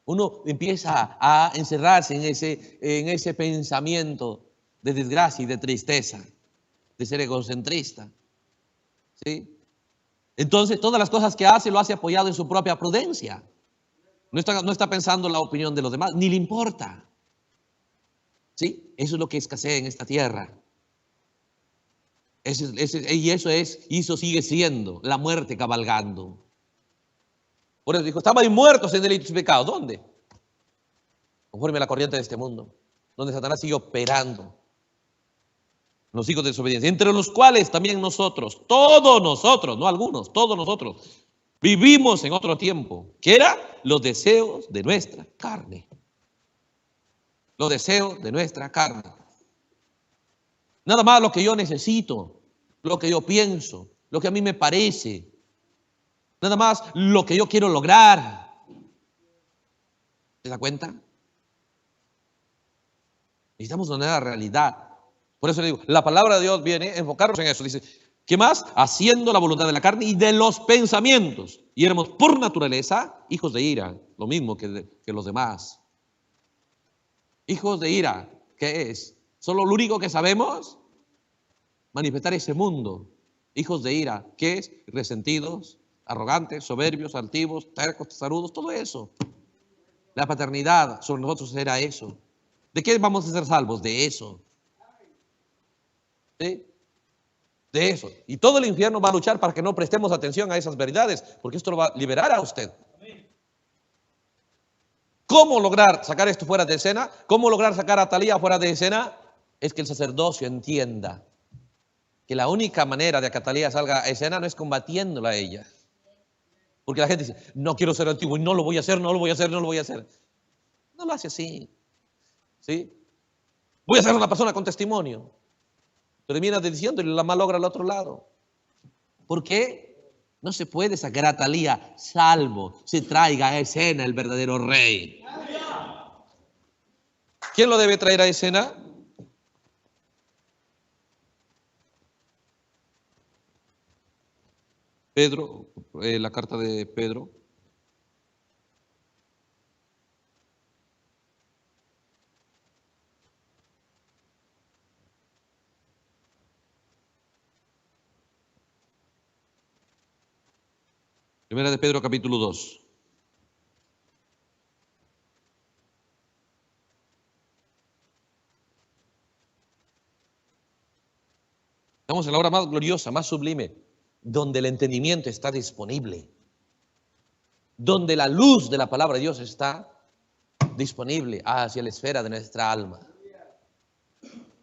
Uno empieza a encerrarse en ese pensamiento de desgracia y de tristeza, de ser egocentrista. ¿Sí? Entonces, todas las cosas que hace, lo hace apoyado en su propia prudencia. No está pensando en la opinión de los demás, ni le importa. ¿Sí? Eso es lo que escasea en esta tierra. Y eso sigue siendo la muerte cabalgando. Por eso dijo, estaban muertos en delitos y pecados. ¿Dónde? Conforme a la corriente de este mundo, donde Satanás sigue operando. Los hijos de desobediencia, entre los cuales también nosotros, todos nosotros, no algunos, todos nosotros, vivimos en otro tiempo, que era los deseos de nuestra carne. Los deseos de nuestra carne. Nada más lo que yo necesito, lo que yo pienso, lo que a mí me parece. Nada más lo que yo quiero lograr. ¿Se da cuenta? Necesitamos una nueva realidad. Por eso le digo, la palabra de Dios viene a enfocarnos en eso. Dice, ¿qué más? Haciendo la voluntad de la carne y de los pensamientos. Y éramos por naturaleza hijos de ira, lo mismo que los demás. Hijos de ira, ¿qué es? Solo lo único que sabemos, manifestar ese mundo. Hijos de ira, ¿qué es? Resentidos, arrogantes, soberbios, altivos, tercos, tesarudos, todo eso. La paternidad sobre nosotros era eso. ¿De qué vamos a ser salvos? De eso. ¿Sí? De eso. Y todo el infierno va a luchar para que no prestemos atención a esas verdades, porque esto lo va a liberar a usted. ¿Cómo lograr sacar esto fuera de escena? ¿Cómo lograr sacar a Atalía fuera de escena? Es que el sacerdocio entienda que la única manera de que Atalía salga a escena no es combatiéndola a ella. Porque la gente dice, no quiero ser antiguo y no lo voy a hacer, no lo voy a hacer, no lo voy a hacer. No lo hace así. ¿Sí? Voy a ser una persona con testimonio. Termina diciendo y la malogra al otro lado. ¿Por qué? No se puede sacar a Atalía salvo se traiga a escena el verdadero rey. ¿Quién lo debe traer a escena? Pedro, la carta de Pedro. Primera de Pedro, capítulo 2. Estamos en la hora más gloriosa, más sublime, donde el entendimiento está disponible, donde la luz de la palabra de Dios está disponible hacia la esfera de nuestra alma.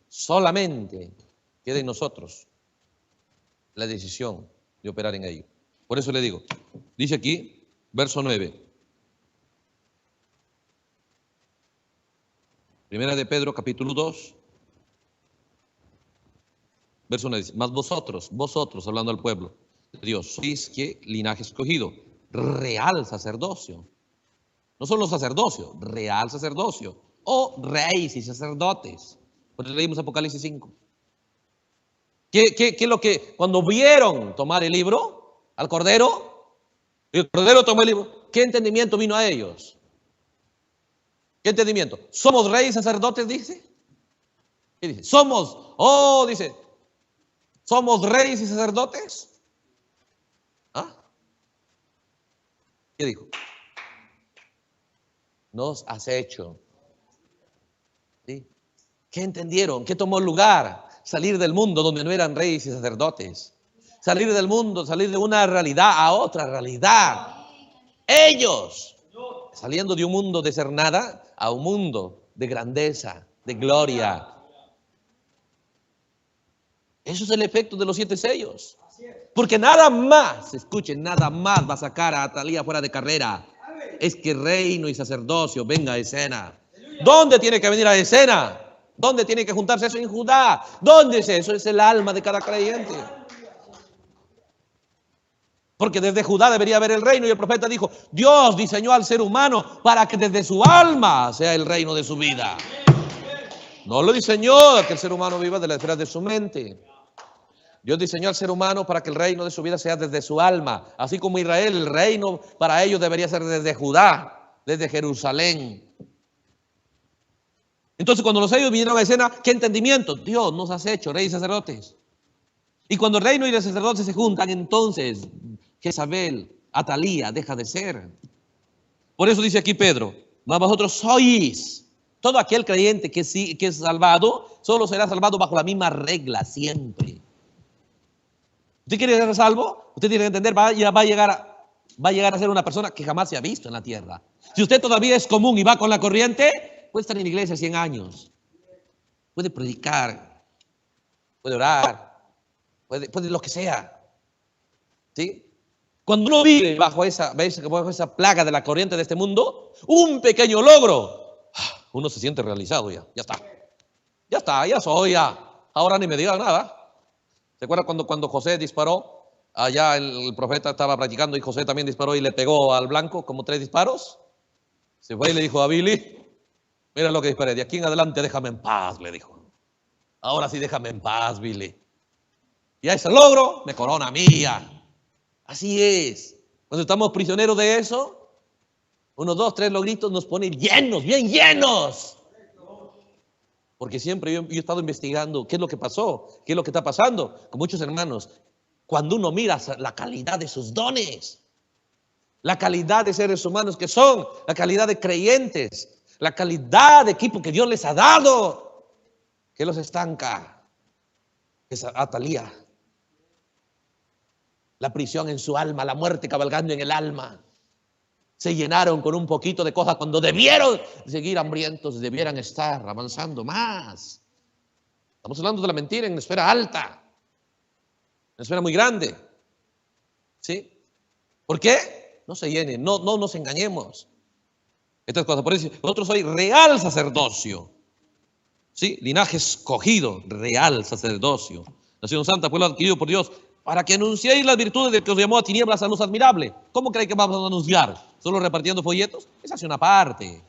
Solamente queda en nosotros la decisión de operar en ello. Por eso le digo, dice aquí, verso 9. Primera de Pedro, capítulo 2. Verso 9 dice, mas vosotros, hablando al pueblo de Dios, sois que linaje escogido, real sacerdocio. No solo sacerdocio, real sacerdocio. O reyes y sacerdotes. Por eso leímos Apocalipsis 5. ¿Qué es lo que, cuando vieron tomar el libro al Cordero, el Cordero tomó el libro, ¿qué entendimiento vino a ellos? ¿Qué entendimiento? ¿Somos reyes y sacerdotes, dice? ¿Qué dice? Dice, ¿somos reyes y sacerdotes? ¿Ah? ¿Qué dijo? Nos has hecho. ¿Sí? ¿Qué entendieron? ¿Qué tomó lugar? Salir del mundo donde no eran reyes y sacerdotes. Salir del mundo, salir de una realidad a otra realidad. Ellos, saliendo de un mundo de ser nada a un mundo de grandeza, de gloria. Eso es el efecto de los 7 sellos. Porque nada más, escuchen, nada más va a sacar a Atalía fuera de carrera. Es que reino y sacerdocio venga a escena. ¿Dónde tiene que venir a escena? ¿Dónde tiene que juntarse eso? En Judá. ¿Dónde es eso? Es el alma de cada creyente. Porque desde Judá debería haber el reino. Y el profeta dijo, Dios diseñó al ser humano para que desde su alma sea el reino de su vida. No lo diseñó que el ser humano viva de la esfera de su mente. Dios diseñó al ser humano para que el reino de su vida sea desde su alma. Así como Israel, el reino para ellos debería ser desde Judá, desde Jerusalén. Entonces cuando los ellos vinieron a la escena, ¿qué entendimiento? Dios nos has hecho reyes y sacerdotes. Y cuando el reino y los sacerdotes se juntan, entonces Jezabel, Atalía, deja de ser. Por eso dice aquí Pedro, mas vosotros sois. Todo aquel creyente que es salvado, solo será salvado bajo la misma regla siempre. ¿Usted quiere ser salvo? Usted tiene que entender, va a llegar a ser una persona que jamás se ha visto en la tierra. Si usted todavía es común y va con la corriente, puede estar en la iglesia 100 años. Puede predicar, puede orar, puede lo que sea. ¿Sí? Cuando uno vive bajo esa plaga de la corriente de este mundo, un pequeño logro, uno se siente realizado ya está, ya soy, ahora ni me digan nada. ¿Se acuerdan cuando José disparó? Allá el profeta estaba practicando y José también disparó y le pegó al blanco como 3 disparos. Se fue y le dijo a Billy, mira lo que disparé, de aquí en adelante déjame en paz, le dijo. Ahora sí déjame en paz, Billy. Y a ese logro me corona mía. Así es. Cuando estamos prisioneros de eso, unos 2, 3 logritos nos ponen llenos, bien llenos. Porque siempre yo he estado investigando qué es lo que pasó, qué es lo que está pasando con muchos hermanos. Cuando uno mira la calidad de sus dones, la calidad de seres humanos que son, la calidad de creyentes, la calidad de equipo que Dios les ha dado, que los estanca, es Atalía. La prisión en su alma, la muerte cabalgando en el alma. Se llenaron con un poquito de cosas cuando debieron seguir hambrientos, debieran estar avanzando más. Estamos hablando de la mentira en una esfera alta, una esfera muy grande. ¿Sí? ¿Por qué? No se llenen, no nos engañemos. Estas cosas, por eso nosotros soy real sacerdocio. ¿Sí? Linaje escogido, real sacerdocio. Nación santa, pueblo adquirido por Dios, para que anunciéis las virtudes del que os llamó a tinieblas a luz admirable. ¿Cómo cree que vamos a anunciar? ¿Solo repartiendo folletos? Esa es una parte.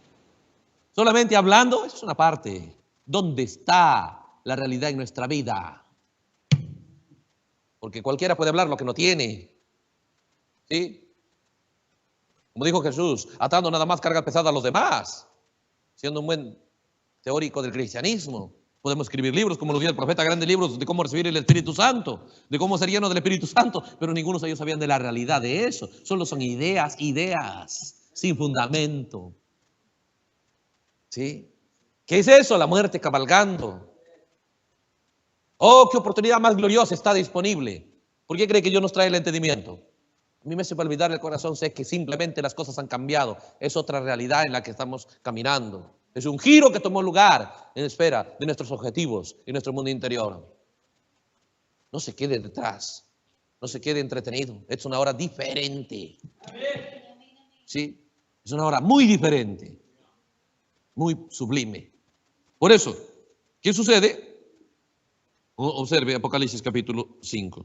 ¿Solamente hablando? Esa es una parte. ¿Dónde está la realidad en nuestra vida? Porque cualquiera puede hablar lo que no tiene. ¿Sí? Como dijo Jesús, atando nada más carga pesada a los demás, siendo un buen teórico del cristianismo. Podemos escribir libros, como lo dio el profeta, grandes libros de cómo recibir el Espíritu Santo, de cómo ser lleno del Espíritu Santo, pero ninguno de ellos sabían de la realidad de eso. Solo son ideas, sin fundamento. ¿Sí? ¿Qué es eso? La muerte cabalgando. Oh, qué oportunidad más gloriosa está disponible. ¿Por qué cree que Dios nos trae el entendimiento? A mí me hace olvidar el corazón, sé que simplemente las cosas han cambiado. Es otra realidad en la que estamos caminando. Es un giro que tomó lugar en espera de nuestros objetivos y nuestro mundo interior. No se quede detrás, no se quede entretenido. Es una hora diferente. ¿Sí? Es una hora muy diferente, muy sublime. Por eso, ¿qué sucede? Observe Apocalipsis capítulo 5.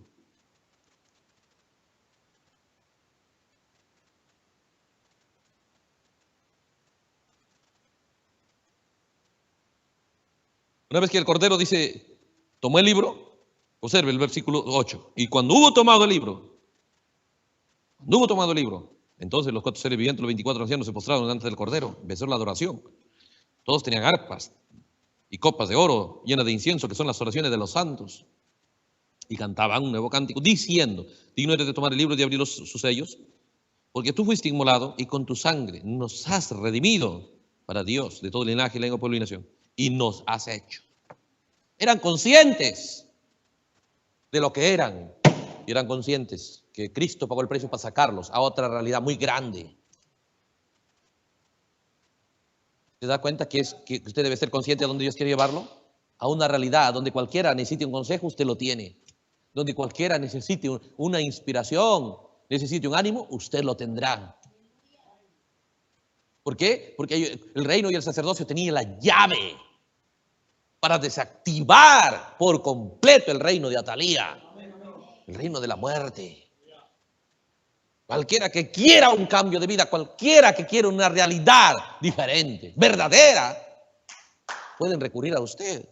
Una vez que el Cordero dice, tomó el libro, observe el versículo 8. Y cuando hubo tomado el libro, entonces los 4 seres vivientes, los 24 ancianos se postraron delante del Cordero, empezaron la adoración. Todos tenían arpas y copas de oro llenas de incienso, que son las oraciones de los santos. Y cantaban un nuevo cántico, diciendo, digno eres de tomar el libro y de abrir sus sellos, porque tú fuiste inmolado y con tu sangre nos has redimido para Dios de todo linaje, lengua, pueblo y nación. Y nos has hecho. Eran conscientes de lo que eran. Y eran conscientes que Cristo pagó el precio para sacarlos a otra realidad muy grande. ¿Se da cuenta que usted debe ser consciente de dónde Dios quiere llevarlo? A una realidad donde cualquiera necesite un consejo, usted lo tiene. Donde cualquiera necesite una inspiración, necesite un ánimo, usted lo tendrá. ¿Por qué? Porque el reino y el sacerdocio tenían la llave para desactivar por completo el reino de Atalía, el reino de la muerte. Cualquiera que quiera un cambio de vida, cualquiera que quiera una realidad diferente, verdadera, pueden recurrir a usted.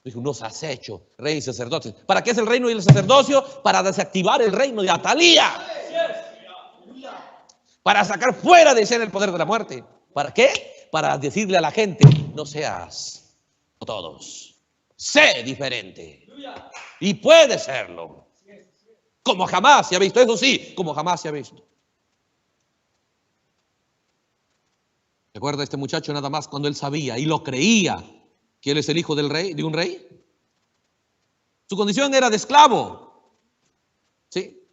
Dijo, nos has hecho rey y sacerdotes. ¿Para qué es el reino y el sacerdocio? Para desactivar el reino de Atalía. Para sacar fuera de escena el poder de la muerte. ¿Para qué? Para decirle a la gente, no seas como todos. Sé diferente. Y puede serlo. Como jamás se ha visto. Eso sí, como jamás se ha visto. ¿Recuerda este muchacho nada más cuando él sabía y lo creía que él es el hijo del rey, de un rey? Su condición era de esclavo. ¿Sí?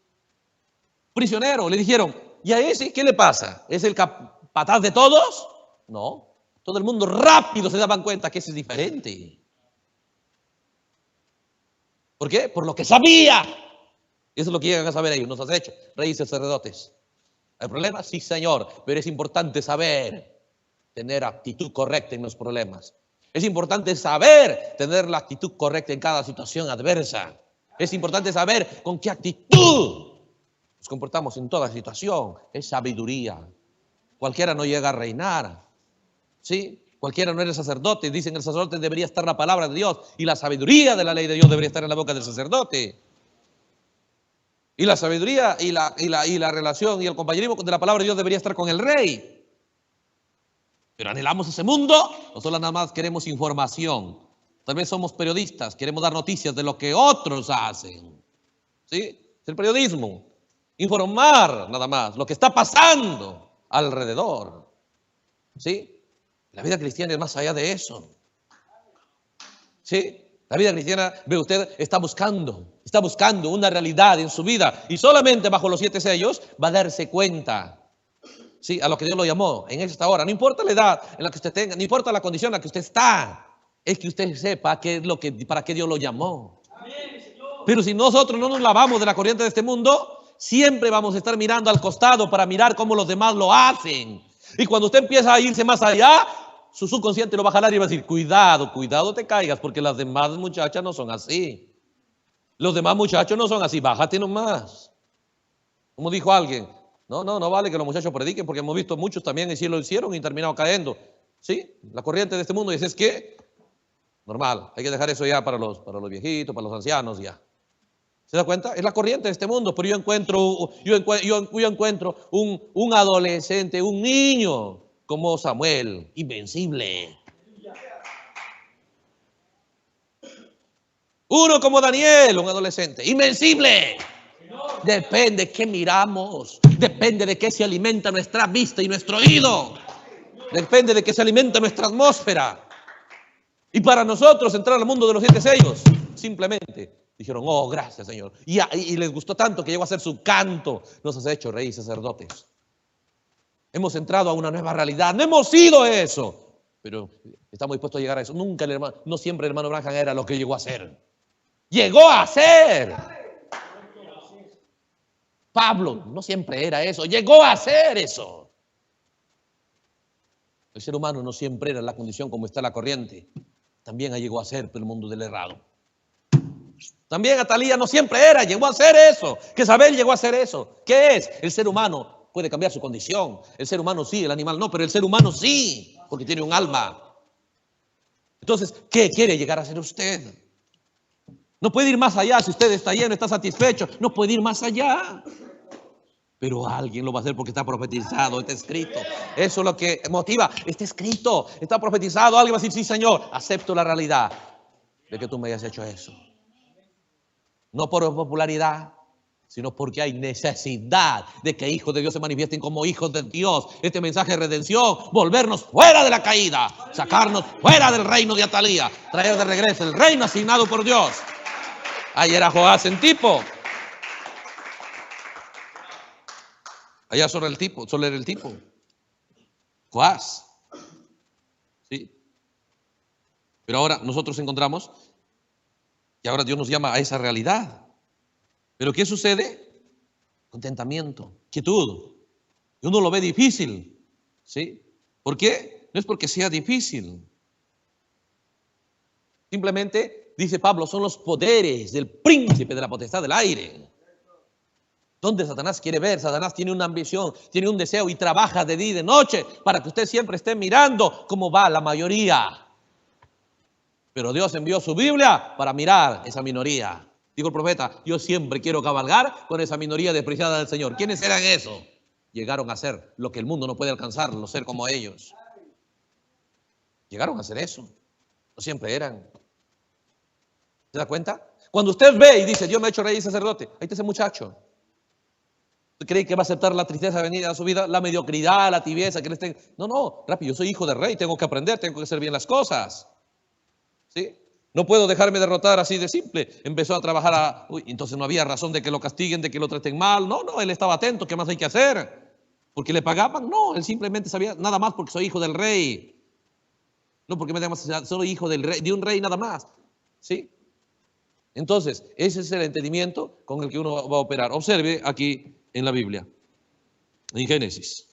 Prisionero. Le dijeron, ¿y a ese qué le pasa? ¿Es el capataz de todos? No. Todo el mundo rápido se daban cuenta que ese es diferente. ¿Por qué? Por lo que sabía. Eso es lo que llegan a saber ellos. Nos has hecho reyes y sacerdotes. ¿Hay problemas? Sí, señor. Pero es importante saber tener actitud correcta en los problemas. Es importante saber tener la actitud correcta en cada situación adversa. Es importante saber con qué actitud nos comportamos en toda situación. Es sabiduría. Cualquiera no llega a reinar. ¿Sí? Cualquiera no eres sacerdote. Dicen que el sacerdote debería estar en la palabra de Dios. Y la sabiduría de la ley de Dios debería estar en la boca del sacerdote. Y la sabiduría y la relación y el compañerismo de la palabra de Dios debería estar con el rey. Pero anhelamos ese mundo, nosotros nada más queremos información. Tal vez somos periodistas, queremos dar noticias de lo que otros hacen. ¿Sí? Es el periodismo. Informar nada más lo que está pasando alrededor. ¿Sí? La vida cristiana es más allá de eso. ¿Sí? La vida cristiana, ve usted, está buscando una realidad en su vida. Y solamente bajo los 7 sellos va a darse cuenta. Sí, a lo que Dios lo llamó en esta hora. No importa la edad en la que usted tenga, no importa la condición en la que usted está. Es que usted sepa qué es para qué Dios lo llamó. Pero si nosotros no nos lavamos de la corriente de este mundo, siempre vamos a estar mirando al costado para mirar cómo los demás lo hacen. Y cuando usted empieza a irse más allá, su subconsciente lo va a jalar y va a decir, cuidado, cuidado te caigas, porque las demás muchachas no son así. Los demás muchachos no son así, bájate nomás. Como dijo alguien, no vale que los muchachos prediquen, porque hemos visto muchos también y sí lo hicieron y terminaron cayendo. ¿Sí? La corriente de este mundo dice, es que, normal, hay que dejar eso ya para los viejitos, para los ancianos ya. ¿Se da cuenta? Es la corriente de este mundo, pero yo encuentro un adolescente, un niño como Samuel, invencible. Uno como Daniel, un adolescente, invencible. Depende de qué miramos, depende de qué se alimenta nuestra vista y nuestro oído, depende de qué se alimenta nuestra atmósfera. Y para nosotros entrar al mundo de los 7 sellos, simplemente dijeron, oh, gracias Señor. Y les gustó tanto que llegó a ser su canto. Nos has hecho reyes y sacerdotes. Hemos entrado a una nueva realidad, no hemos sido eso, pero estamos dispuestos a llegar a eso. No siempre el hermano Branham era lo que llegó a ser. Llegó a ser. Pablo no siempre era eso, llegó a ser eso. El ser humano no siempre era la condición como está la corriente. También llegó a ser el mundo del errado. También Atalía no siempre era, llegó a ser eso. Jezabel llegó a ser eso. ¿Qué es? El ser humano puede cambiar su condición. El ser humano sí, el animal no, pero el ser humano sí, porque tiene un alma. Entonces, ¿qué quiere llegar a ser usted? No puede ir más allá. Si usted está lleno, está satisfecho, no puede ir más allá. Pero alguien lo va a hacer porque está profetizado, está escrito. Eso es lo que motiva. Está escrito, está profetizado. Alguien va a decir, sí, Señor, acepto la realidad de que tú me hayas hecho eso. No por popularidad, sino porque hay necesidad de que hijos de Dios se manifiesten como hijos de Dios. Este mensaje de redención, volvernos fuera de la caída, sacarnos fuera del reino de Atalía, traer de regreso el reino asignado por Dios. Ayer era Joás en tipo. Allá solo era el tipo. Joás. ¿Sí? Pero ahora nosotros encontramos que ahora Dios nos llama a esa realidad. ¿Pero qué sucede? Contentamiento, quietud. Y uno lo ve difícil. ¿Sí? ¿Por qué? No es porque sea difícil. Simplemente, dice Pablo, son los poderes del príncipe de la potestad del aire. Donde Satanás quiere ver, Satanás tiene una ambición, tiene un deseo y trabaja de día y de noche para que usted siempre esté mirando cómo va la mayoría. Pero Dios envió su Biblia para mirar esa minoría. Dijo el profeta, yo siempre quiero cabalgar con esa minoría despreciada del Señor. ¿Quiénes eran eso? Llegaron a ser lo que el mundo no puede alcanzar, los ser como ellos. Llegaron a ser eso. No siempre eran. ¿Se da cuenta? Cuando usted ve y dice, Dios me ha hecho rey y sacerdote, ahí está ese muchacho. ¿Usted cree que va a aceptar la tristeza venida a su vida? La mediocridad, la tibieza que le estén... No, rápido, yo soy hijo del rey, tengo que aprender, tengo que hacer bien las cosas. ¿Sí? No puedo dejarme derrotar así de simple. Empezó a trabajar, entonces no había razón de que lo castiguen, de que lo traten mal. No, él estaba atento, ¿qué más hay que hacer? ¿Porque le pagaban? No, él simplemente sabía nada más porque soy hijo del rey. No porque me llamas, soy hijo del rey, de un rey nada más. ¿Sí? Entonces, ese es el entendimiento con el que uno va a operar. Observe aquí en la Biblia, en Génesis.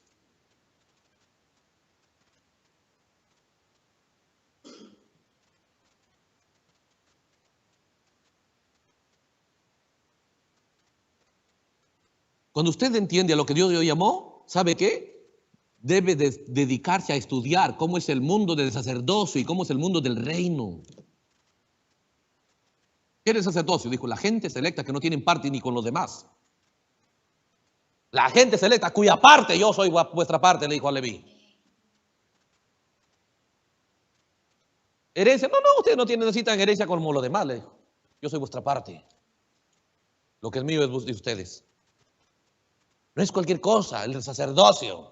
Cuando usted entiende a lo que Dios lo llamó, ¿sabe qué? Debe dedicarse a estudiar cómo es el mundo del sacerdocio y cómo es el mundo del reino. ¿Qué es el sacerdocio? Dijo, la gente selecta que no tienen parte ni con los demás. La gente selecta cuya parte yo soy vuestra parte, le dijo a Leví. Herencia, no, ustedes no necesitan herencia como los demás, le dijo. Yo soy vuestra parte. Lo que es mío es de ustedes. No es cualquier cosa, el sacerdocio.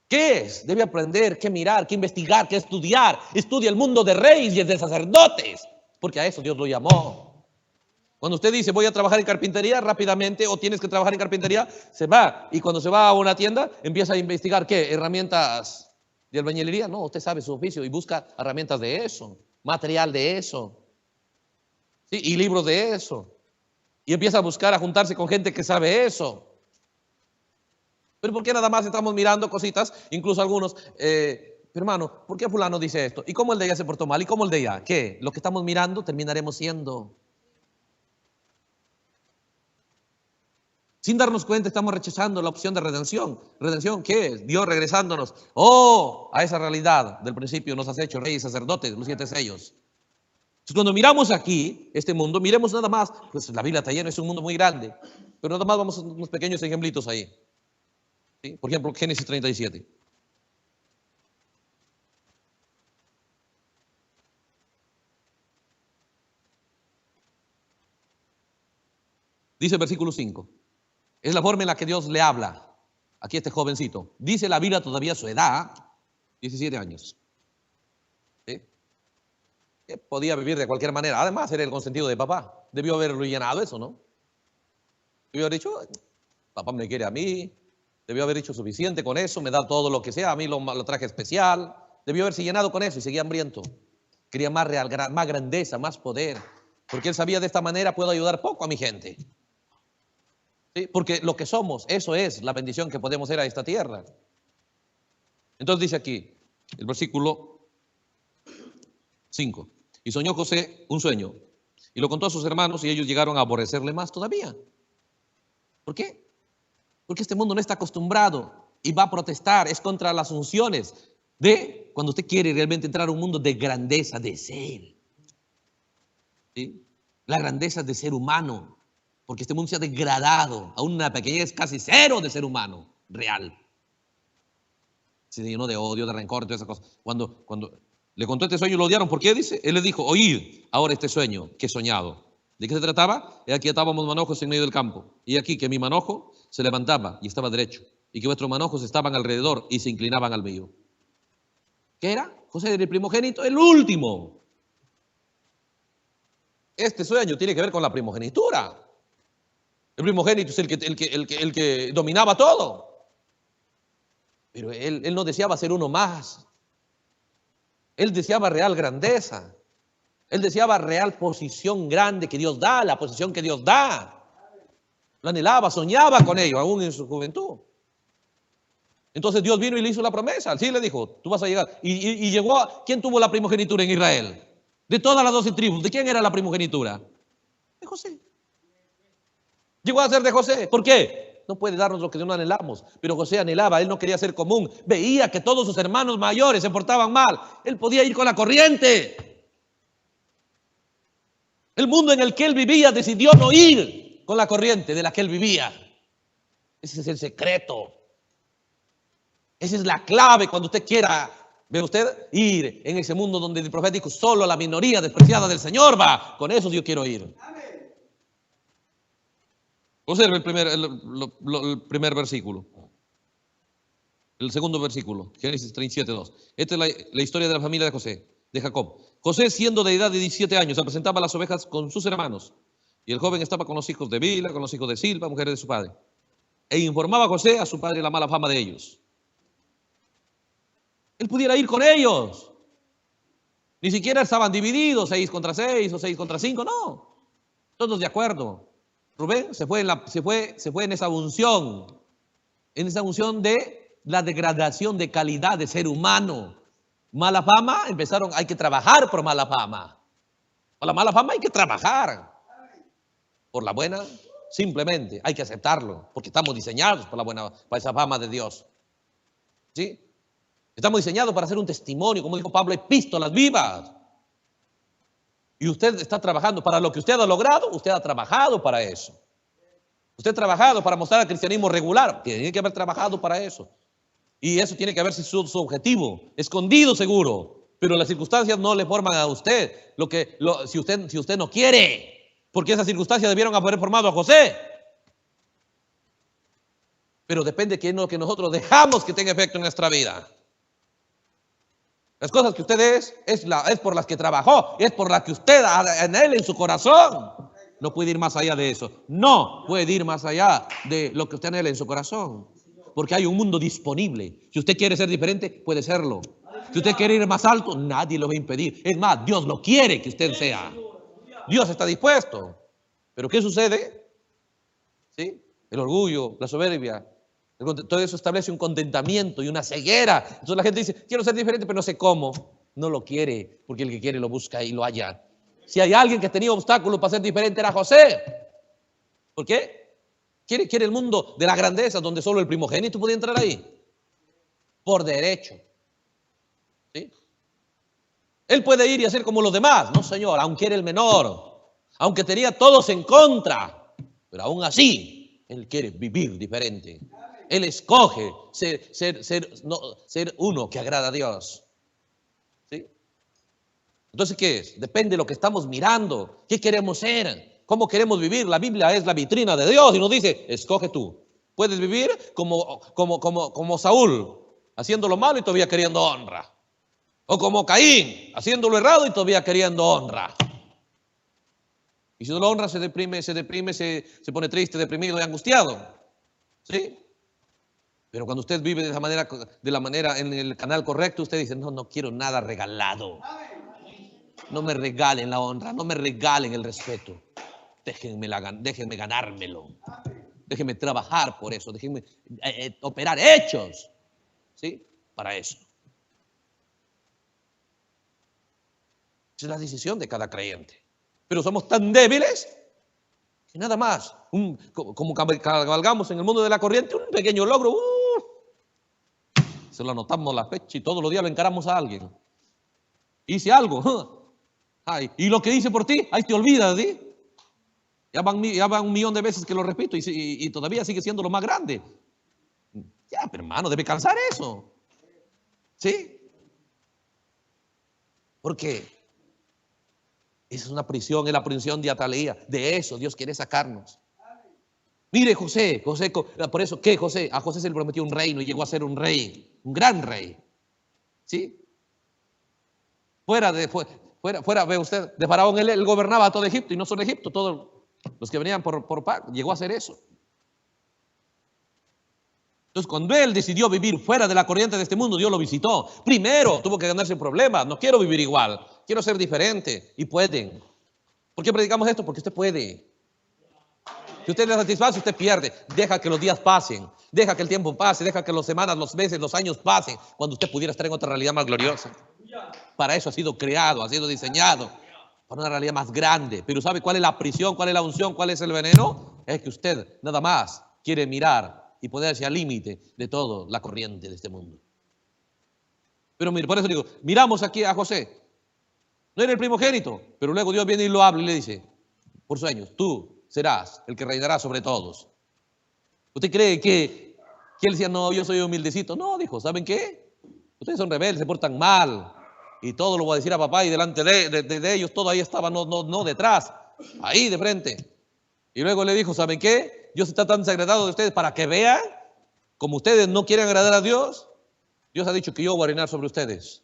¿Qué es? Debe aprender, qué mirar, qué investigar, qué estudiar. Estudia el mundo de reyes y de sacerdotes, porque a eso Dios lo llamó. Cuando usted dice voy a trabajar en carpintería rápidamente o tienes que trabajar en carpintería, se va. Y cuando se va a una tienda, empieza a investigar ¿qué? Herramientas de albañilería. No, usted sabe su oficio y busca herramientas de eso, material de eso, ¿sí? Y libros de eso. Y empieza a buscar, a juntarse con gente que sabe eso. Pero ¿por qué nada más estamos mirando cositas? Incluso algunos, hermano, ¿por qué fulano dice esto? ¿Y cómo el de ella se portó mal? ¿Y cómo el de ella? ¿Qué? Lo que estamos mirando terminaremos siendo. Sin darnos cuenta estamos rechazando la opción de redención. ¿Redención qué es? Dios regresándonos. A esa realidad del principio nos has hecho reyes, sacerdotes, los 7 sellos. Entonces, cuando miramos aquí, este mundo, miremos nada más, pues la Biblia está llena, es un mundo muy grande, pero nada más vamos a unos pequeños ejemplitos ahí. ¿Sí? Por ejemplo, Génesis 37. Dice el versículo 5. Es la forma en la que Dios le habla aquí a este jovencito. Dice la Biblia todavía su edad, 17 años. ¿Sí? Que podía vivir de cualquier manera. Además, era el consentido de papá. Debió haberlo llenado eso, ¿no? Debió haber dicho, papá me quiere a mí. Debió haber dicho suficiente con eso, me da todo lo que sea, a mí lo traje especial. Debió haberse llenado con eso y seguía hambriento. Quería más más grandeza, más poder. Porque él sabía de esta manera puedo ayudar poco a mi gente. ¿Sí? Porque lo que somos, eso es la bendición que podemos ser a esta tierra. Entonces dice aquí, el versículo 5. Y soñó José un sueño y lo contó a sus hermanos y ellos llegaron a aborrecerle más todavía. ¿Por qué? Porque este mundo no está acostumbrado y va a protestar, es contra las unciones de cuando usted quiere realmente entrar a un mundo de grandeza, de ser. ¿Sí? La grandeza de ser humano, porque este mundo se ha degradado a una pequeñez casi cero de ser humano real. Se llenó de odio, de rencor, todas esas cosas. Cuando le contó este sueño, lo odiaron. ¿Por qué? Dice, él le dijo, oíd ahora este sueño que he soñado. ¿De qué se trataba? Aquí atábamos manojos en medio del campo. Y aquí que mi manojo se levantaba y estaba derecho. Y que vuestros manojos estaban alrededor y se inclinaban al mío. ¿Qué era? José era el primogénito, el último. Este sueño tiene que ver con la primogenitura. El primogénito es el que dominaba todo. Pero él no deseaba ser uno más. Él deseaba real grandeza. Él deseaba real posición grande que Dios da, la posición que Dios da. Lo anhelaba, soñaba con ello, aún en su juventud. Entonces Dios vino y le hizo la promesa. Sí, le dijo, tú vas a llegar. Y llegó a, ¿quién tuvo la primogenitura en Israel? De todas las 12 tribus, ¿de quién era la primogenitura? De José. Llegó a ser de José. ¿Por qué? No puede darnos lo que no anhelamos. Pero José anhelaba, él no quería ser común. Veía que todos sus hermanos mayores se portaban mal. Él podía ir con la corriente. El mundo en el que él vivía decidió no ir con la corriente de la que él vivía. Ese es el secreto. Esa es la clave cuando usted quiera, ve usted, ir en ese mundo donde el profeta dijo, solo la minoría despreciada del Señor va. Con eso yo quiero ir. Observe el primer versículo. El segundo versículo, Génesis 37:2. Esta es la historia de la familia de José, de Jacob. José, siendo de edad de 17 años, se presentaba a las ovejas con sus hermanos. Y el joven estaba con los hijos de Bila, con los hijos de Silpa, mujeres de su padre. E informaba a José a su padre la mala fama de ellos. Él pudiera ir con ellos. Ni siquiera estaban divididos, 6 contra 6 o 6 contra 5, no. Todos de acuerdo. Rubén se fue en esa unción de la degradación de calidad de ser humano. Mala fama, hay que trabajar por mala fama. Por la mala fama hay que trabajar. Por la buena, simplemente hay que aceptarlo, porque estamos diseñados para esa fama de Dios. ¿Sí? Estamos diseñados para hacer un testimonio, como dijo Pablo, epístolas vivas. Y usted está trabajando para lo que usted ha logrado, usted ha trabajado para eso. Usted ha trabajado para mostrar el cristianismo regular, tiene que haber trabajado para eso. Y eso tiene que haber sido su objetivo, escondido seguro, pero las circunstancias no le forman a usted si usted no quiere, porque esas circunstancias debieron haber formado a José. Pero depende de lo que nosotros dejamos que tenga efecto en nuestra vida. Las cosas que usted es por las que trabajó, es por las que usted anhela en su corazón. No puede ir más allá de eso. No puede ir más allá de lo que usted anhela en su corazón. Porque hay un mundo disponible. Si usted quiere ser diferente, puede serlo. Si usted quiere ir más alto, nadie lo va a impedir. Es más, Dios lo quiere que usted sea. Dios está dispuesto. Pero ¿qué sucede? ¿Sí? El orgullo, la soberbia. Todo eso establece un contentamiento y una ceguera. Entonces la gente dice, quiero ser diferente, pero no sé cómo. No lo quiere, porque el que quiere lo busca y lo halla. Si hay alguien que tenía obstáculos para ser diferente, era José. ¿Por qué? Quiere el mundo de la grandeza, donde solo el primogénito podía entrar ahí. Por derecho. ¿Sí? Él puede ir y hacer como los demás. No, señor, aunque era el menor, aunque tenía todos en contra, pero aún así, él quiere vivir diferente. Él escoge ser uno que agrada a Dios. ¿Sí? Entonces, ¿qué es? Depende de lo que estamos mirando. ¿Qué queremos ser? ¿Cómo queremos vivir? La Biblia es la vitrina de Dios y nos dice, escoge tú. Puedes vivir como Saúl, haciendo lo malo y todavía queriendo honra. O como Caín, haciendo lo errado y todavía queriendo honra. Y si no lo honra, se deprime, se pone triste, deprimido y angustiado. ¿Sí? Pero cuando usted vive de la manera en el canal correcto, usted dice, no quiero nada regalado. No me regalen la honra, no me regalen el respeto. Déjenme ganármelo. Déjenme trabajar por eso. Déjenme operar hechos. ¿Sí? Para eso. Esa es la decisión de cada creyente. Pero somos tan débiles que nada más, como cabalgamos en el mundo de la corriente, un pequeño logro, se lo anotamos la fecha y todos los días lo encaramos a alguien. Hice algo, y lo que hice por ti, ahí te olvidas, ¿sí? Ya van 1.000.000 de veces que lo repito y todavía sigue siendo lo más grande. Ya, pero hermano, debe cansar eso. ¿Sí? Porque esa es una prisión, es la prisión de Atalía. De eso Dios quiere sacarnos. Mire José, por eso, ¿qué José? A José se le prometió un reino y llegó a ser un rey, un gran rey. ¿Sí? Fuera, ve usted, de Faraón, él gobernaba todo Egipto y no solo Egipto, todos los que venían por paz, llegó a hacer eso. Entonces, cuando él decidió vivir fuera de la corriente de este mundo, Dios lo visitó. Primero, tuvo que ganarse problemas. No quiero vivir igual, quiero ser diferente. Y pueden. ¿Por qué predicamos esto? Porque usted puede. Si usted le satisface, usted pierde. Deja que los días pasen, deja que el tiempo pase, deja que las semanas, los meses, los años pasen, cuando usted pudiera estar en otra realidad más gloriosa. Para eso ha sido creado, ha sido diseñado. para una realidad más grande. Pero ¿sabe cuál es la prisión? ¿Cuál es la unción? ¿Cuál es el veneno? Es que usted nada más quiere mirar y ponerse al límite de toda la corriente de este mundo. Pero mire, por eso digo, miramos aquí a José. No era el primogénito, pero luego Dios viene y lo habla y le dice, por sueños, tú serás el que reinará sobre todos. ¿Usted cree que él decía, no, yo soy humildecito? No, dijo, ¿saben qué? Ustedes son rebeldes, se portan mal. Y todo lo voy a decir a papá y delante de ellos, todo ahí estaba, no detrás, ahí de frente. Y luego le dijo, ¿saben qué? Dios está tan desagradado de ustedes para que vean, como ustedes no quieren agradar a Dios, Dios ha dicho que yo voy a reinar sobre ustedes.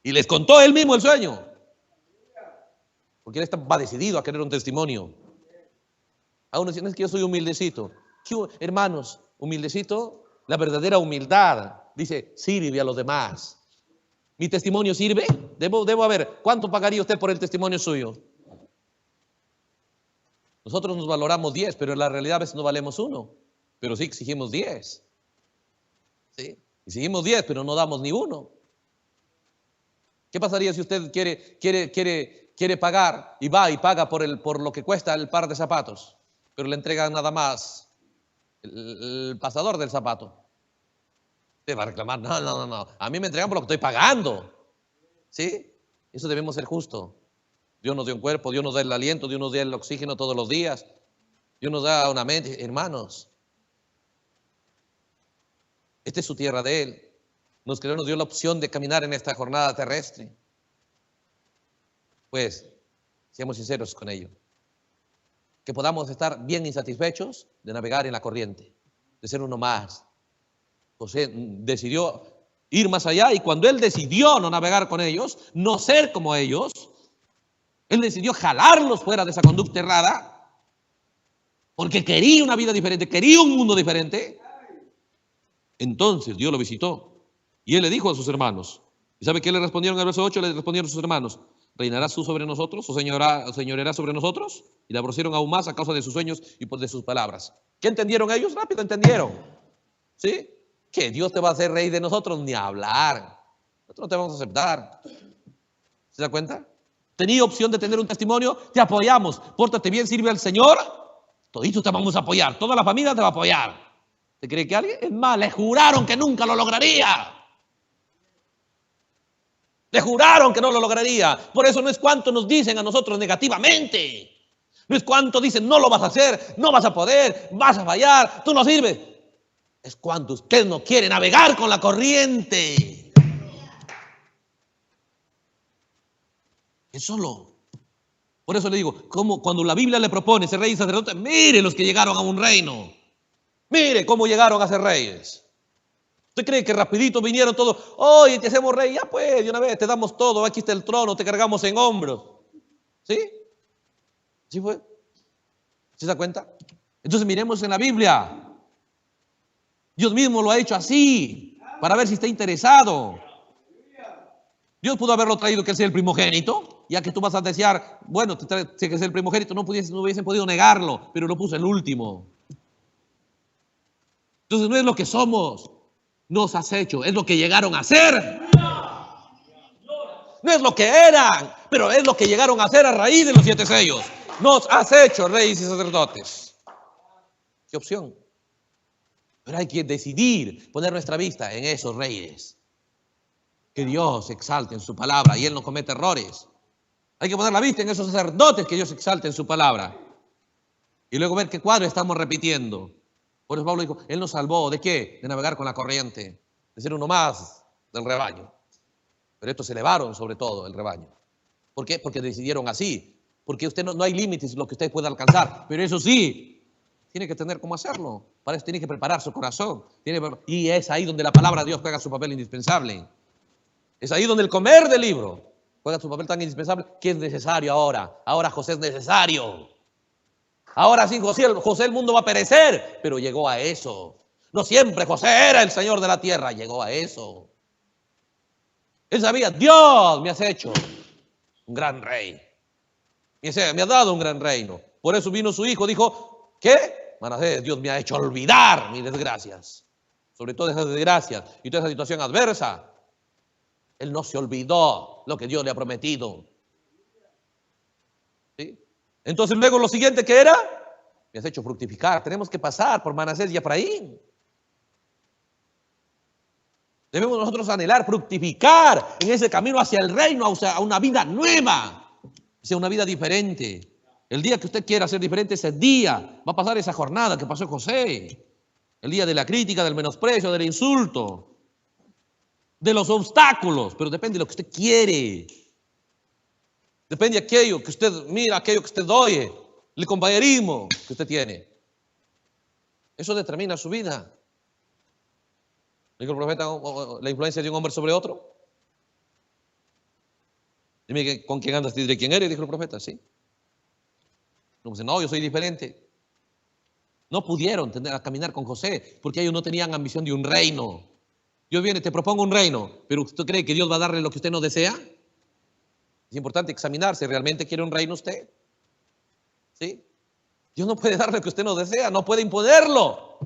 Y les contó él mismo el sueño. Porque él estaba decidido a querer un testimonio. Aún dicen, es que yo soy humildecito. Hermanos, humildecito, la verdadera humildad, dice, sirve a los demás. ¿Mi testimonio sirve? Debo ver, ¿cuánto pagaría usted por el testimonio suyo? Nosotros nos valoramos 10, pero en la realidad a veces no valemos 1. Pero sí exigimos 10. ¿Sí? Exigimos 10, pero no damos ni 1. ¿Qué pasaría si usted quiere pagar y va y paga por lo que cuesta el par de zapatos, pero le entregan nada más el pasador del zapato? Usted va a reclamar, no, a mí me entregan por lo que estoy pagando. ¿Sí? Eso debemos ser justos. Dios nos dio un cuerpo, Dios nos da el aliento, Dios nos da el oxígeno todos los días, Dios nos da una mente. Hermanos, esta es su tierra de Él. Nos creó, nos dio la opción de caminar en esta jornada terrestre. Pues, seamos sinceros con ello. Que podamos estar bien insatisfechos de navegar en la corriente, de ser uno más. José decidió ir más allá y cuando él decidió no navegar con ellos, no ser como ellos, él decidió jalarlos fuera de esa conducta errada porque quería una vida diferente, quería un mundo diferente. Entonces Dios lo visitó y él le dijo a sus hermanos, ¿y sabe qué le respondieron en el verso 8? Le respondieron sus hermanos, ¿reinarás tú sobre nosotros o señorearás sobre nosotros? Y le aborrecieron aún más a causa de sus sueños y de sus palabras. ¿Qué entendieron ellos? Rápido entendieron. ¿Sí? Que Dios te va a hacer rey de nosotros, ni hablar. Nosotros no te vamos a aceptar. ¿Se da cuenta? ¿Tenía opción de tener un testimonio? Te apoyamos. Pórtate bien, sirve al Señor. Toditos te vamos a apoyar. Toda la familia te va a apoyar. ¿Te cree que alguien? Es más, le juraron que nunca lo lograría. Le juraron que no lo lograría. Por eso no es cuánto nos dicen a nosotros negativamente. No es cuánto dicen, no lo vas a hacer, no vas a poder, vas a fallar, tú no sirves. Es cuando usted no quiere navegar con la corriente. Es solo. Por eso le digo, como cuando la Biblia le propone ser rey y sacerdote, mire los que llegaron a un reino. Mire cómo llegaron a ser reyes. ¿Usted cree que rapidito vinieron todos? Oye, te hacemos rey, ya pues, de una vez te damos todo, aquí está el trono, te cargamos en hombros. ¿Sí? ¿Sí fue? ¿Se da cuenta? Entonces miremos en la Biblia. Dios mismo lo ha hecho así, para ver si está interesado. Dios pudo haberlo traído que sea el primogénito, ya que tú vas a desear, bueno, sé que es el primogénito, no hubiesen podido negarlo, pero lo puso el último. Entonces no es lo que somos, nos has hecho, es lo que llegaron a ser. No es lo que eran, pero es lo que llegaron a ser a raíz de los 7 sellos. Nos has hecho reyes y sacerdotes. ¿Qué opción? Pero hay que decidir poner nuestra vista en esos reyes. Que Dios exalte en su palabra y Él no comete errores. Hay que poner la vista en esos sacerdotes que Dios exalte en su palabra. Y luego ver qué cuadro estamos repitiendo. Por eso Pablo dijo, Él nos salvó, ¿de qué? De navegar con la corriente, de ser uno más del rebaño. Pero estos se elevaron sobre todo el rebaño. ¿Por qué? Porque decidieron así. Porque usted no hay límites en lo que usted pueda alcanzar. Pero eso sí, tiene que tener cómo hacerlo. Para eso tiene que preparar su corazón. Y es ahí donde la palabra de Dios juega su papel indispensable. Es ahí donde el comer del libro juega su papel tan indispensable que es necesario ahora. Ahora José es necesario. Ahora sí, José el mundo va a perecer, pero llegó a eso. No siempre José era el Señor de la tierra, llegó a eso. Él sabía, Dios me has hecho un gran rey. Me ha dado un gran reino. Por eso vino su hijo, dijo, ¿qué? Manasés, Dios me ha hecho olvidar mis desgracias. Sobre todo esas desgracias y toda esa situación adversa. Él no se olvidó lo que Dios le ha prometido. Entonces luego lo siguiente que era, me has hecho fructificar. Tenemos que pasar por Manasés y Efraín. Debemos nosotros anhelar, fructificar en ese camino hacia el reino, hacia una vida nueva, hacia una vida diferente. El día que usted quiera ser diferente, ese día va a pasar esa jornada que pasó José. El día de la crítica, del menosprecio, del insulto, de los obstáculos, pero depende de lo que usted quiere. Depende de aquello que usted mira, aquello que usted oye, el compañerismo que usted tiene. Eso determina su vida. ¿Dijo el profeta la influencia de un hombre sobre otro? Dime con quién andas, te diré quién eres, dijo el profeta, ¿sí? No, yo soy diferente. No pudieron caminar con José porque ellos no tenían ambición de un reino. Dios viene, te propongo un reino, pero ¿usted cree que Dios va a darle lo que usted no desea? Es importante examinarse, ¿realmente quiere un reino usted? ¿Sí? Dios no puede darle lo que usted no desea, no puede imponerlo.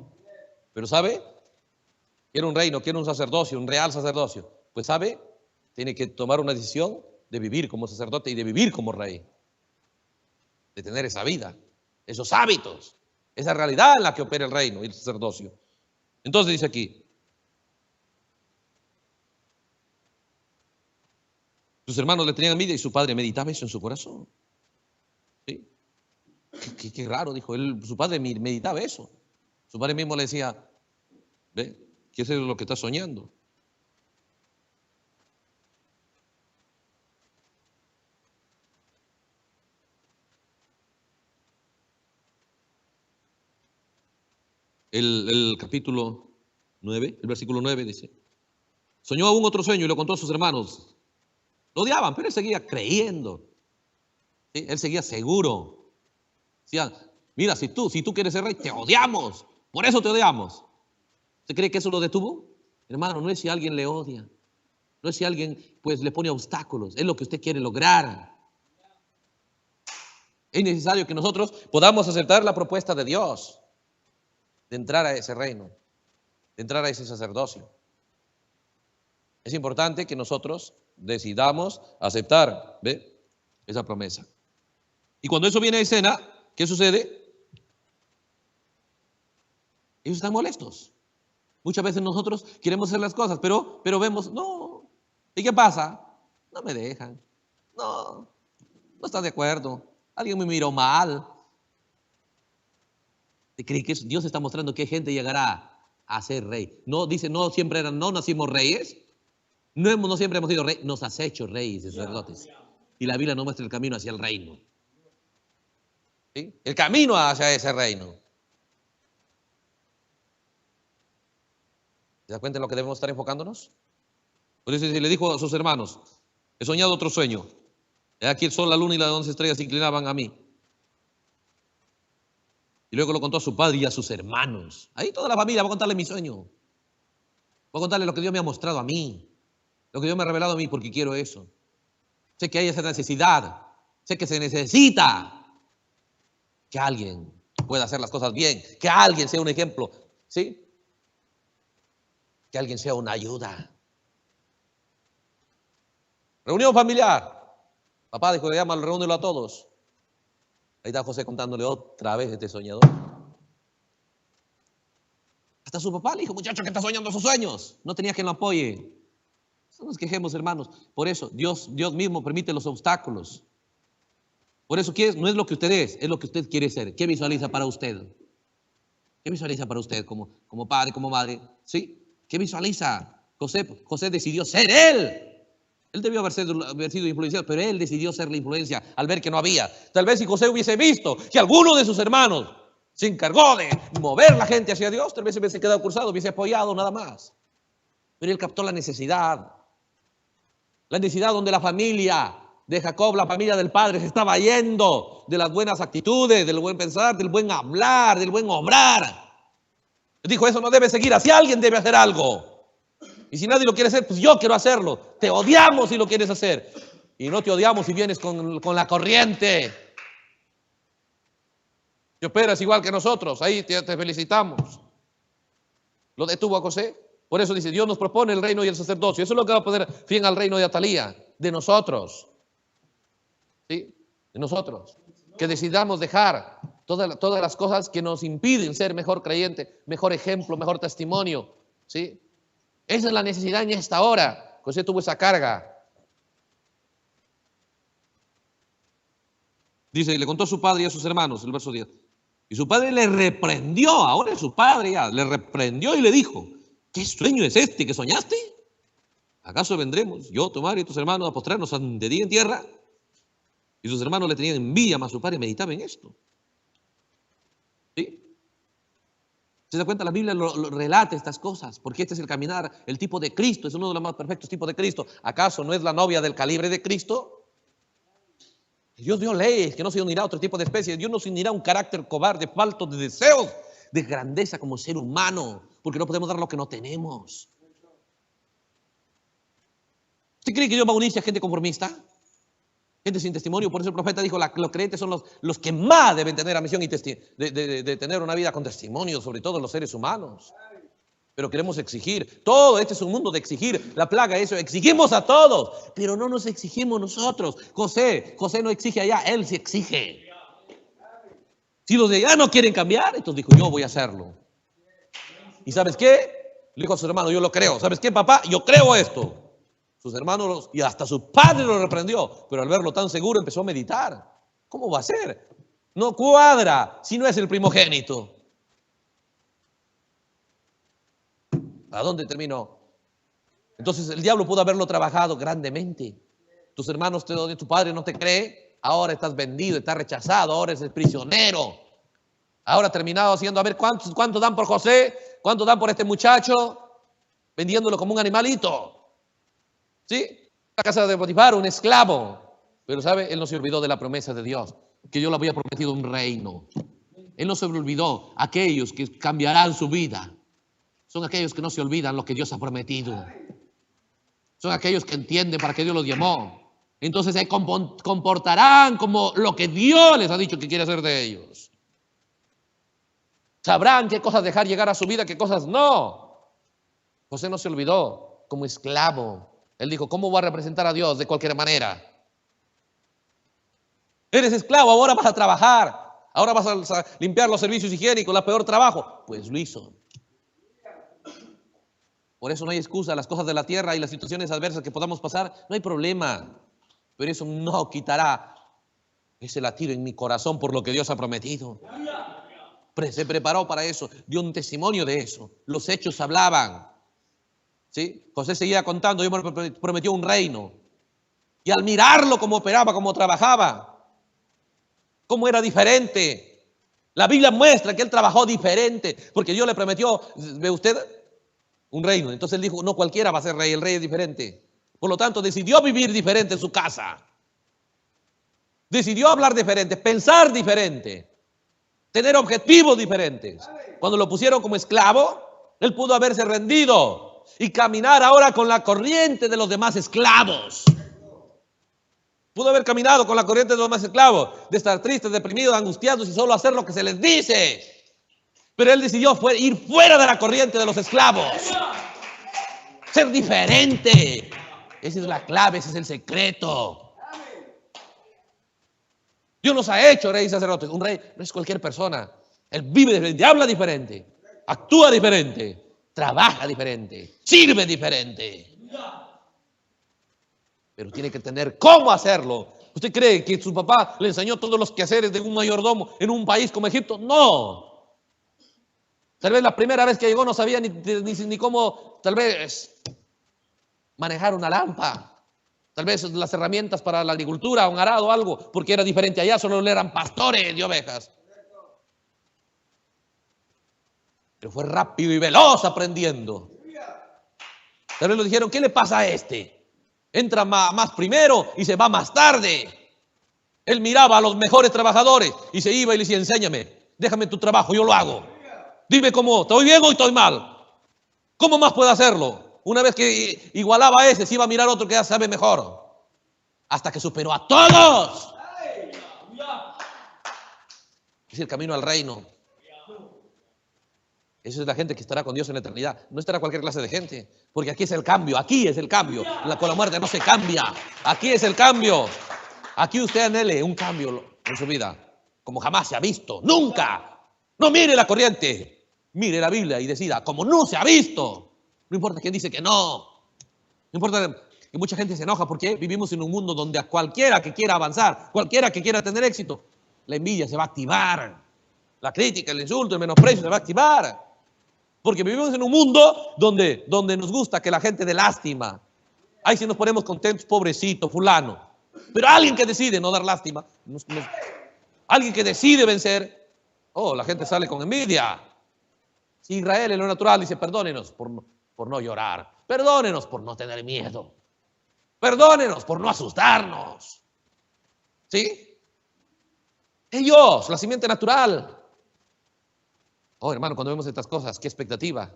Pero ¿sabe? Quiere un reino, quiere un sacerdocio, un real sacerdocio. Pues ¿sabe? Tiene que tomar una decisión de vivir como sacerdote y de vivir como rey. De tener esa vida, esos hábitos, esa realidad en la que opera el reino y el sacerdocio. Entonces dice aquí, sus hermanos le tenían envidia y su padre meditaba eso en su corazón. ¿Sí? Qué raro, dijo él, su padre meditaba eso. Su padre mismo le decía, ve, ¿qué es lo que estás soñando? El capítulo 9, el versículo 9 dice, soñó aún otro sueño y lo contó a sus hermanos. Lo odiaban, pero él seguía creyendo. ¿Sí? Él seguía seguro. Decía, mira, si tú quieres ser rey, te odiamos. Por eso te odiamos. ¿Usted cree que eso lo detuvo? Hermano, no es si alguien le odia. No es si alguien pues le pone obstáculos. Es lo que usted quiere lograr. Es necesario que nosotros podamos aceptar la propuesta de Dios de entrar a ese reino, de entrar a ese sacerdocio. Es importante que nosotros decidamos aceptar, ¿ve?, esa promesa. Y cuando eso viene a escena, ¿qué sucede? Ellos están molestos. Muchas veces nosotros queremos hacer las cosas, pero vemos, no. ¿Y qué pasa? No me dejan. No está de acuerdo. Alguien me miró mal. ¿Te cree que Dios está mostrando que gente llegará a ser rey? No, dice, no siempre no nacimos reyes. No siempre hemos sido reyes. Nos has hecho reyes y sacerdotes. Y la Biblia nos muestra el camino hacia el reino. ¿Sí? El camino hacia ese reino. ¿Se da cuenta en lo que debemos estar enfocándonos? Por eso le dijo a sus hermanos, he soñado otro sueño. Aquí el sol, la luna y las 11 estrellas se inclinaban a mí. Y luego lo contó a su padre y a sus hermanos. Ahí toda la familia va a contarle mi sueño. Voy a contarle lo que Dios me ha mostrado a mí. Lo que Dios me ha revelado a mí porque quiero eso. Sé que hay esa necesidad. Sé que se necesita que alguien pueda hacer las cosas bien. Que alguien sea un ejemplo. ¿Sí? Que alguien sea una ayuda. Reunión familiar. Papá dijo, llámalo, reúnelo a todos. Ahí está José contándole otra vez este soñador. Hasta su papá le dijo, muchacho, que está soñando sus sueños. No tenía quien lo apoye. No nos quejemos, hermanos. Por eso Dios mismo permite los obstáculos. Por eso no es lo que usted es lo que usted quiere ser. ¿Qué visualiza para usted? ¿Qué visualiza para usted como padre, como madre? ¿Sí? ¿Qué visualiza? José decidió ser él. Él debió haber sido influenciado, pero él decidió ser la influencia al ver que no había. Tal vez si José hubiese visto que alguno de sus hermanos se encargó de mover la gente hacia Dios, tal vez se hubiese quedado cruzado, hubiese apoyado nada más. Pero él captó la necesidad donde la familia de Jacob, la familia del padre, se estaba yendo de las buenas actitudes, del buen pensar, del buen hablar, del buen obrar. Dijo, eso no debe seguir así, alguien debe hacer algo. Y si nadie lo quiere hacer, pues yo quiero hacerlo. Te odiamos si lo quieres hacer. Y no te odiamos si vienes con la corriente. Te operas igual que nosotros, ahí te felicitamos. Lo detuvo a José. Por eso dice, Dios nos propone el reino y el sacerdocio. Eso es lo que va a poner fin al reino de Atalía, de nosotros. ¿Sí? De nosotros. Que decidamos dejar todas las cosas que nos impiden ser mejor creyente, mejor ejemplo, mejor testimonio. ¿Sí? Esa es la necesidad en esta hora. José tuvo esa carga. Dice, y le contó a su padre y a sus hermanos, el verso 10. Y su padre le reprendió, ahora es su padre ya, le reprendió y le dijo, ¿qué sueño es este que soñaste? ¿Acaso vendremos, yo, tu madre y tus hermanos, a postrarnos ante ti en tierra? Y sus hermanos le tenían envidia, mas su padre meditaba en esto. ¿Sí? ¿Se da cuenta? La Biblia lo relata estas cosas, porque este es el caminar, el tipo de Cristo, es uno de los más perfectos tipos de Cristo. ¿Acaso no es la novia del calibre de Cristo? Dios dio leyes que no se unirá a otro tipo de especies. Dios no se unirá a un carácter cobarde, falto de deseos, de grandeza como ser humano, porque no podemos dar lo que no tenemos. ¿Usted cree que Dios va a unirse a gente conformista? Gente sin testimonio. Por eso el profeta dijo, los creyentes son los que más deben tener la misión y de tener una vida con testimonio, sobre todo los seres humanos. Pero queremos exigir. Todo este es un mundo de exigir. La plaga es eso. Exigimos a todos, pero no nos exigimos nosotros. José no exige allá, él se exige. Si los de allá no quieren cambiar, entonces dijo, yo voy a hacerlo. ¿Y sabes qué? Le dijo a sus hermanos, yo lo creo. ¿Sabes qué, papá? Yo creo esto. Sus hermanos y hasta su padre lo reprendió, pero al verlo tan seguro empezó a meditar. ¿Cómo va a ser? No cuadra si no es el primogénito. ¿A dónde terminó? Entonces el diablo pudo haberlo trabajado grandemente. Tus hermanos, tu padre no te cree, ahora estás vendido, estás rechazado, ahora eres prisionero. Ahora terminado haciendo, a ver, ¿cuánto dan por José? ¿Cuánto dan por este muchacho? Vendiéndolo como un animalito. ¿Sí? La casa de Potifar, un esclavo. Pero ¿sabe? Él no se olvidó de la promesa de Dios, que Dios le había prometido un reino. Él no se olvidó. Aquellos que cambiarán su vida son aquellos que no se olvidan lo que Dios ha prometido. Son aquellos que entienden para qué Dios los llamó. Entonces se comportarán como lo que Dios les ha dicho que quiere hacer de ellos. Sabrán qué cosas dejar llegar a su vida, qué cosas no. José no se olvidó como esclavo. Él dijo, ¿cómo voy a representar a Dios de cualquier manera? Eres esclavo, ahora vas a trabajar. Ahora vas a limpiar los servicios higiénicos, el peor trabajo. Pues lo hizo. Por eso no hay excusa. Las cosas de la tierra y las situaciones adversas que podamos pasar, no hay problema. Pero eso no quitará ese latido en mi corazón por lo que Dios ha prometido. Se preparó para eso, dio un testimonio de eso. Los hechos hablaban. ¿Sí? José seguía contando, Dios me prometió un reino. Y al mirarlo cómo operaba, cómo trabajaba, cómo era diferente. La Biblia muestra que él trabajó diferente, porque Dios le prometió, ¿ve usted? Un reino. Entonces él dijo, no cualquiera va a ser rey, el rey es diferente. Por lo tanto, decidió vivir diferente en su casa. Decidió hablar diferente, pensar diferente, tener objetivos diferentes. Cuando lo pusieron como esclavo, él pudo haberse rendido y caminar ahora con la corriente de los demás esclavos. Pudo haber caminado con la corriente de los demás esclavos, de estar tristes, deprimidos, angustiados y solo hacer lo que se les dice. Pero él decidió ir fuera de la corriente de los esclavos. Ser diferente. Esa es la clave, ese es el secreto. Dios nos ha hecho rey y sacerdote. Un rey no es cualquier persona. Él vive diferente, habla diferente, actúa diferente, trabaja diferente, sirve diferente. Pero tiene que entender cómo hacerlo. ¿Usted cree que su papá le enseñó todos los quehaceres de un mayordomo en un país como Egipto? No. Tal vez la primera vez que llegó no sabía ni cómo, tal vez, manejar una lámpara. Tal vez las herramientas para la agricultura, un arado o algo, porque era diferente allá, solo eran pastores de ovejas. Pero fue rápido y veloz aprendiendo. Tal vez le dijeron, ¿qué le pasa a este? Entra más primero y se va más tarde. Él miraba a los mejores trabajadores y se iba y le decía, enséñame, déjame tu trabajo, yo lo hago. Dime cómo, ¿estoy bien o estoy mal? ¿Cómo más puedo hacerlo? Una vez que igualaba a ese, se iba a mirar a otro que ya sabe mejor. Hasta que superó a todos. Es el camino al reino. Esa es la gente que estará con Dios en la eternidad. No estará cualquier clase de gente. Porque aquí es el cambio, aquí es el cambio. Con la muerte no se cambia. Aquí es el cambio. Aquí usted anhele un cambio en su vida. como jamás se ha visto, nunca. No mire la corriente, mire la Biblia y decida, como no se ha visto. No importa quién dice que no. No importa que mucha gente se enoja porque vivimos en un mundo donde a cualquiera que quiera avanzar, cualquiera que quiera tener éxito, la envidia se va a activar. La crítica, el insulto, el menosprecio se va a activar. Porque vivimos en un mundo donde nos gusta que la gente dé lástima. Ahí sí nos ponemos contentos, pobrecito, fulano. Pero alguien que decide no dar lástima, alguien que decide vencer, la gente sale con envidia. Si Israel en lo natural dice, perdónenos por no llorar, perdónenos por no tener miedo, perdónenos por no asustarnos. ¿Sí? Ellos, la simiente natural. Hermano, cuando vemos estas cosas, qué expectativa.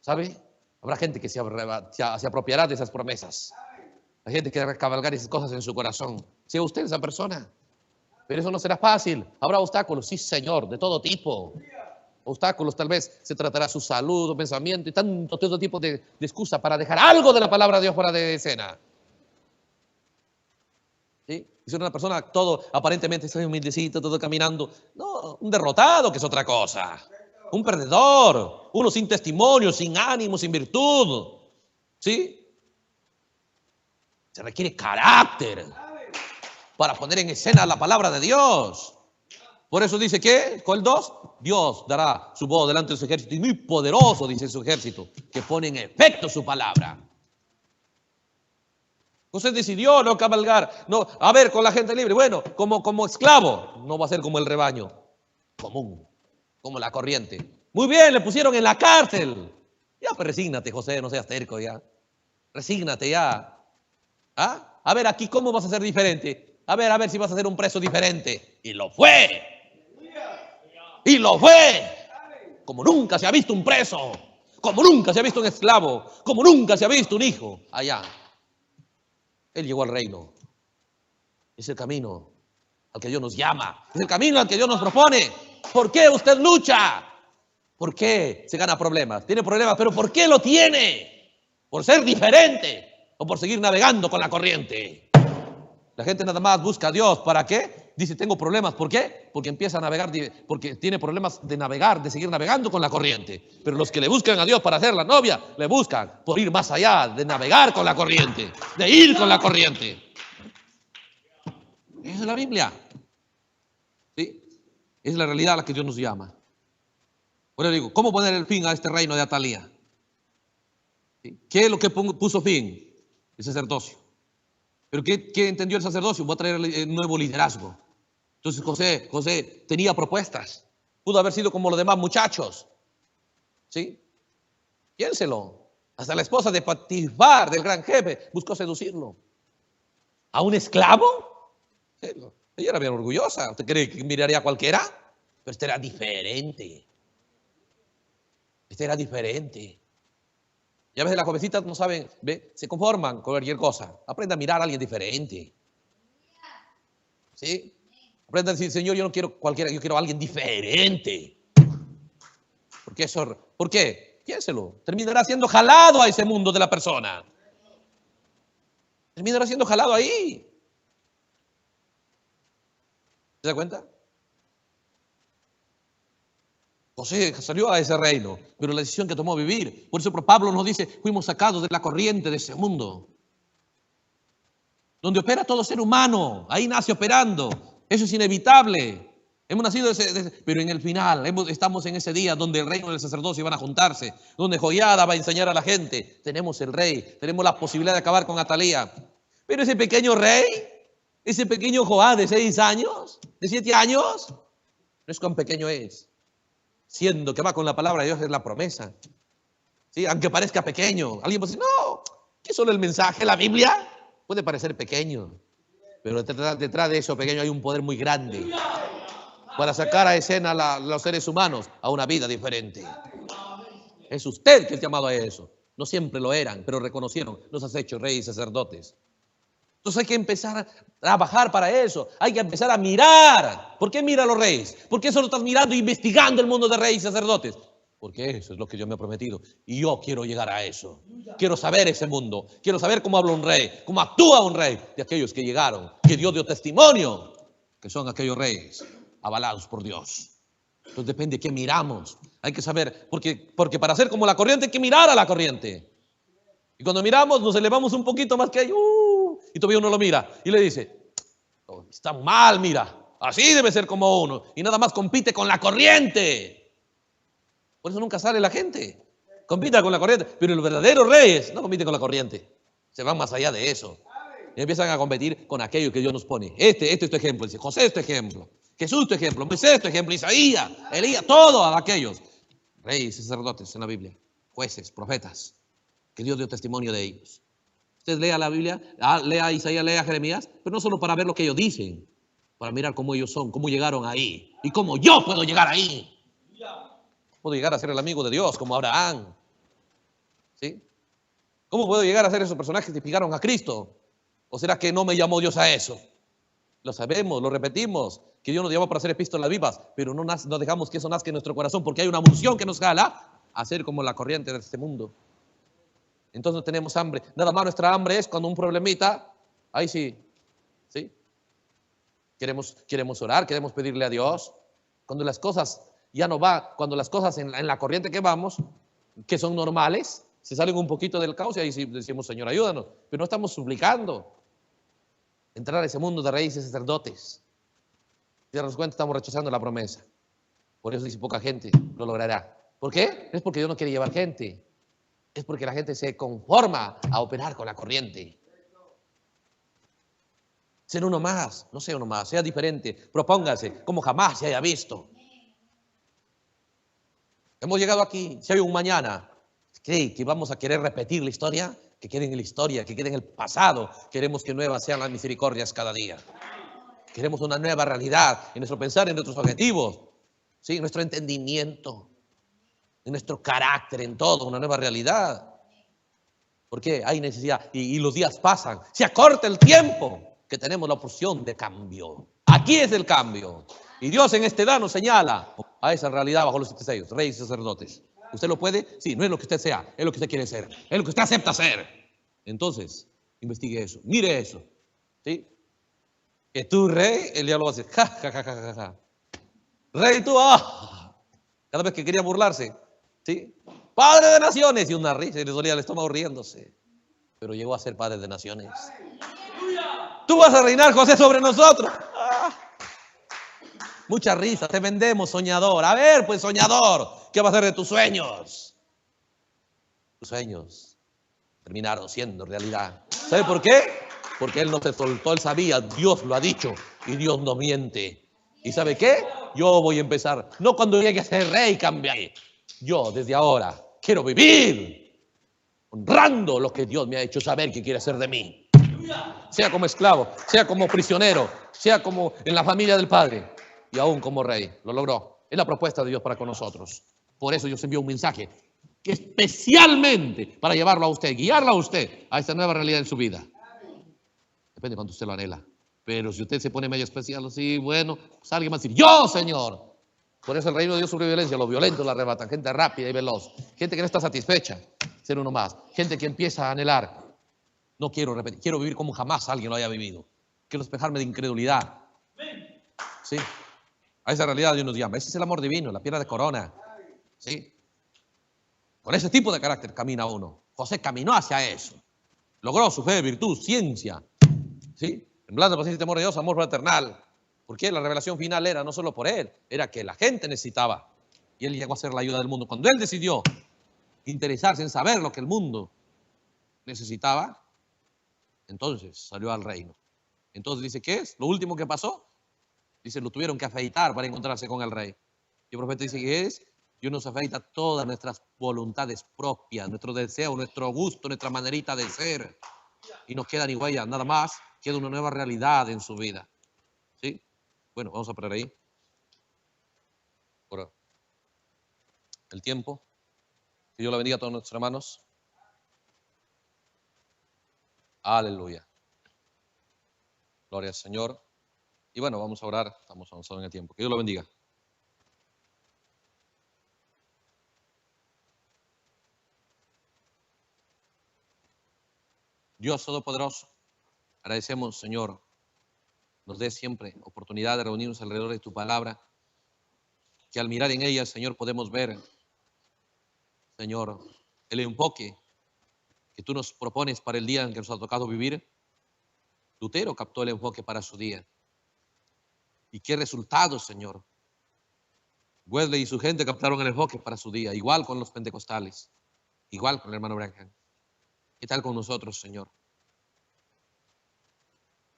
¿Sabe? Habrá gente que se apropiará de esas promesas. Hay gente que va a cabalgar esas cosas en su corazón. Sea usted esa persona. Pero eso no será fácil. Habrá obstáculos, sí, Señor, de todo tipo. Obstáculos, tal vez se tratará su salud, su pensamiento y todo tipo de excusa para dejar algo de la palabra de Dios fuera de escena. ¿Sí? Y ser una persona todo aparentemente soy humildecito, todo caminando. No, un derrotado, que es otra cosa. Un perdedor, uno sin testimonio, sin ánimo, sin virtud. ¿Sí? Se requiere carácter para poner en escena la palabra de Dios. Por eso dice que, ¿cuál 2? Dios dará su voz delante de su ejército y muy poderoso, dice su ejército, que pone en efecto su palabra. José decidió no cabalgar, no, a ver, con la gente libre. Bueno, como esclavo, no va a ser como el rebaño común, como la corriente. Muy bien, le pusieron en la cárcel. Ya, pues resígnate, José, no seas terco ya. Resígnate ya. ¿Ah? A ver, aquí, ¿cómo vas a ser diferente? A ver si vas a ser un preso diferente. Y lo fue. Y lo fue. Como nunca se ha visto un preso. Como nunca se ha visto un esclavo. Como nunca se ha visto un hijo allá. Él llegó al reino. Es el camino al que Dios nos llama. Es el camino al que Dios nos propone. ¿Por qué usted lucha? ¿Por qué se gana problemas? Tiene problemas, pero ¿por qué lo tiene? ¿Por ser diferente o por seguir navegando con la corriente? La gente nada más busca a Dios. ¿Para qué? Dice, tengo problemas. ¿Por qué? Porque empieza a navegar, porque tiene problemas de navegar, de seguir navegando con la corriente. Pero los que le buscan a Dios para ser la novia, le buscan por ir más allá, de navegar con la corriente, de ir con la corriente. Esa es la Biblia. ¿Sí? Es la realidad a la que Dios nos llama. Por eso digo, ¿cómo poner el fin a este reino de Atalía? ¿Sí? ¿Qué es lo que puso fin? El sacerdocio. ¿Pero qué entendió el sacerdocio? Voy a traer el nuevo liderazgo. Entonces José tenía propuestas. Pudo haber sido como los demás muchachos. ¿Sí? Piénselo. Hasta la esposa de Potifar, del gran jefe, buscó seducirlo. ¿A un esclavo? Ella era bien orgullosa. ¿Usted cree que miraría a cualquiera? Pero este era diferente. Este era diferente. Y a veces las jovencitas no saben, se conforman con cualquier cosa. Aprenda a mirar a alguien diferente. ¿Sí? Aprenda a decir, Señor, yo no quiero cualquiera, yo quiero a alguien diferente. ¿Por qué? Piénselo. Terminará siendo jalado a ese mundo de la persona. Terminará siendo jalado ahí. ¿Se da cuenta? José salió a ese reino, pero la decisión que tomó vivir. Por eso Pablo nos dice, fuimos sacados de la corriente de ese mundo. Donde opera todo ser humano, ahí nace operando. Eso es inevitable. Hemos nacido pero en el final, estamos en ese día donde el reino del sacerdocio van a juntarse, donde Joiada va a enseñar a la gente. Tenemos el rey, tenemos la posibilidad de acabar con Atalía. Pero ese pequeño rey, ese pequeño Joás de 6 años, de 7 años, no es cuán pequeño es. Siendo que va con la palabra de Dios, es la promesa. ¿Sí? Aunque parezca pequeño. Alguien puede decir, no, ¿qué es solo el mensaje? La Biblia puede parecer pequeño. Pero detrás de eso pequeño hay un poder muy grande. Para sacar a escena a los seres humanos a una vida diferente. Es usted que es llamado a eso. No siempre lo eran, pero reconocieron. Los has hecho reyes y sacerdotes. Entonces hay que empezar a trabajar para eso. Hay que empezar a mirar. ¿Por qué mira a los reyes? ¿Por qué solo estás mirando e investigando el mundo de reyes y sacerdotes? Porque eso es lo que yo me he prometido. Y yo quiero llegar a eso. Quiero saber ese mundo. Quiero saber cómo habla un rey, cómo actúa un rey. De aquellos que llegaron, que Dios dio testimonio, que son aquellos reyes. avalados por Dios. Entonces depende de qué miramos. Hay que saber, porque para ser como la corriente hay que mirar a la corriente. Y cuando miramos nos elevamos un poquito más que ahí, y todavía uno lo mira y le dice, oh, está mal, mira, así debe ser como uno. Y nada más compite con la corriente. Por eso nunca sale la gente. Compita con la corriente. Pero los verdaderos reyes no compiten con la corriente. Se van más allá de eso. Y empiezan a competir con aquello que Dios nos pone. Este es tu ejemplo. Dice, José es tu ejemplo. Jesús es tu ejemplo. Moisés es tu ejemplo. Isaías, Elías, todos aquellos. Reyes, sacerdotes en la Biblia. Jueces, profetas. Que Dios dio testimonio de ellos. Usted lea la Biblia, lea Isaías, lea Jeremías, pero no solo para ver lo que ellos dicen, para mirar cómo ellos son, cómo llegaron ahí y cómo yo puedo llegar ahí. Puedo llegar a ser el amigo de Dios como Abraham. ¿Sí? ¿Cómo puedo llegar a ser esos personajes que picaron a Cristo? ¿O será que no me llamó Dios a eso? Lo sabemos, lo repetimos, que Dios nos llamó para hacer epístolas vivas, pero no dejamos que eso nazca en nuestro corazón, porque hay una unción que nos jala a ser como la corriente de este mundo. Entonces no tenemos hambre. Nada más nuestra hambre es cuando un problemita, ahí sí, ¿sí? Queremos orar, queremos pedirle a Dios. Cuando las cosas ya no van, cuando las cosas en la corriente que vamos, que son normales, se salen un poquito del caos y ahí sí decimos, Señor, ayúdanos. Pero no estamos suplicando entrar a ese mundo de reyes y sacerdotes. Si darnos cuenta, estamos rechazando la promesa. Por eso dice, poca gente lo logrará. ¿Por qué? No es porque Dios no quiere llevar gente. Es porque la gente se conforma a operar con la corriente. Ser uno más, no sea uno más, sea diferente, propóngase como jamás se haya visto. Hemos llegado aquí, si hay un mañana, ¿cree que vamos a querer repetir la historia? Que quede en la historia, que quede en el pasado. Queremos que nuevas sean las misericordias cada día. Queremos una nueva realidad en nuestro pensar, en nuestros objetivos, ¿sí? En nuestro entendimiento, en nuestro carácter, en todo, una nueva realidad. Porque hay necesidad y los días pasan, se acorta el tiempo que tenemos la opción de cambio. Aquí es el cambio. Y Dios en este día nos señala a esa realidad bajo los 7 sellos, reyes y sacerdotes. ¿Usted lo puede? Sí, no es lo que usted sea, es lo que usted quiere ser, es lo que usted acepta ser. Entonces, investigue eso, mire eso. ¿Sí? Que tú, rey, el diablo va a decir, ja, ja, ja, ja, ja, ja. Rey, tú, ah. Cada vez que quería burlarse, ¿sí? Padre de naciones, y una risa, y le dolía el estómago riéndose. Pero llegó a ser padre de naciones. Tú vas a reinar, José, sobre nosotros. Ah. Mucha risa, te vendemos, soñador. A ver, pues, soñador, ¿qué va a hacer de tus sueños? Tus sueños terminaron siendo realidad. ¿Sabe por qué? Porque él no se soltó, él sabía, Dios lo ha dicho, y Dios no miente. ¿Y sabe qué? Yo voy a empezar, no cuando llegue a ser rey, cambiaré. Yo, desde ahora, quiero vivir honrando lo que Dios me ha hecho saber que quiere hacer de mí. Sea como esclavo, sea como prisionero, sea como en la familia del Padre y aún como rey. Lo logró. Es la propuesta de Dios para con nosotros. Por eso Dios envió un mensaje que especialmente para llevarlo a usted, guiarlo a usted a esta nueva realidad en su vida. Depende de cuánto usted lo anhela. Pero si usted se pone medio especial, así, bueno, pues alguien va a decir, yo, Señor. Por eso el reino de Dios sobre violencia, los violentos la arrebatan, gente rápida y veloz, gente que no está satisfecha, ser uno más, gente que empieza a anhelar. No quiero repetir, quiero vivir como jamás alguien lo haya vivido. Quiero despejarme de incredulidad. ¿Sí? A esa realidad Dios nos llama. Ese es el amor divino, la piedra de corona. ¿Sí? Con ese tipo de carácter camina uno. José caminó hacia eso. Logró su fe, virtud, ciencia. ¿Sí? En blanca paciencia y temor de Dios, amor fraternal. Porque la revelación final era no solo por él, era que la gente necesitaba. Y él llegó a ser la ayuda del mundo. Cuando él decidió interesarse en saber lo que el mundo necesitaba, entonces salió al reino. Entonces dice, ¿qué es? Lo último que pasó, dice, lo tuvieron que afeitar para encontrarse con el rey. Y el profeta dice, ¿qué es? Dios nos afeita todas nuestras voluntades propias, nuestro deseo, nuestro gusto, nuestra manerita de ser. Y nos queda ni huella, nada más, queda una nueva realidad en su vida. ¿Sí? Bueno, vamos a parar ahí. Por el tiempo. Que Dios la bendiga a todos nuestros hermanos. Aleluya. Gloria al Señor. Y bueno, vamos a orar. Estamos avanzando en el tiempo. Que Dios lo bendiga. Dios Todopoderoso, agradecemos, Señor, nos dé siempre oportunidad de reunirnos alrededor de tu palabra, que al mirar en ella, Señor, podemos ver, Señor, el enfoque que tú nos propones para el día en que nos ha tocado vivir. Lutero captó el enfoque para su día. ¿Y qué resultados, Señor? Wesley y su gente captaron el enfoque para su día, igual con los pentecostales, igual con el hermano Branham. ¿Qué tal con nosotros, Señor?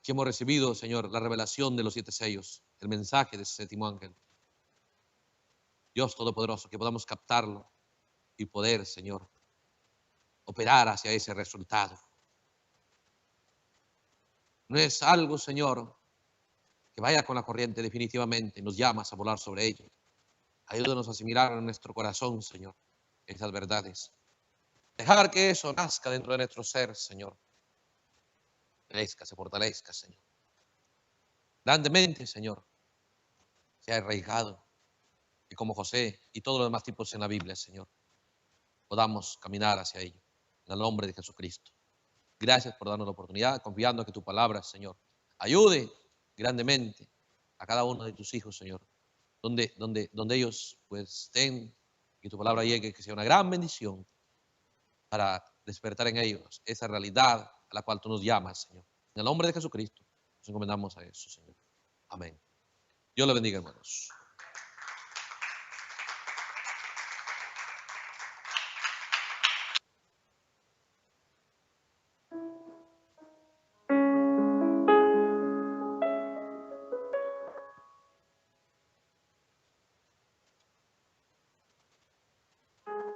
Que hemos recibido, Señor, la revelación de los 7 sellos, el mensaje de ese séptimo ángel. Dios Todopoderoso, que podamos captarlo y poder, Señor, operar hacia ese resultado. No es algo, Señor, que vaya con la corriente definitivamente, nos llamas a volar sobre ello. Ayúdanos a asimilar en nuestro corazón, Señor, esas verdades. Dejar que eso nazca dentro de nuestro ser, Señor. Crezca, se fortalezca, Señor. Grandemente, Señor, sea arraigado. Y como José y todos los demás tipos en la Biblia, Señor, podamos caminar hacia ello. En el nombre de Jesucristo. Gracias por darnos la oportunidad, confiando que tu palabra, Señor, ayude grandemente a cada uno de tus hijos, Señor. Donde ellos pues estén, que tu palabra llegue, que sea una gran bendición para despertar en ellos esa realidad a la cual tú nos llamas, Señor. En el nombre de Jesucristo nos encomendamos a eso, Señor. Amén. Dios le bendiga, hermanos.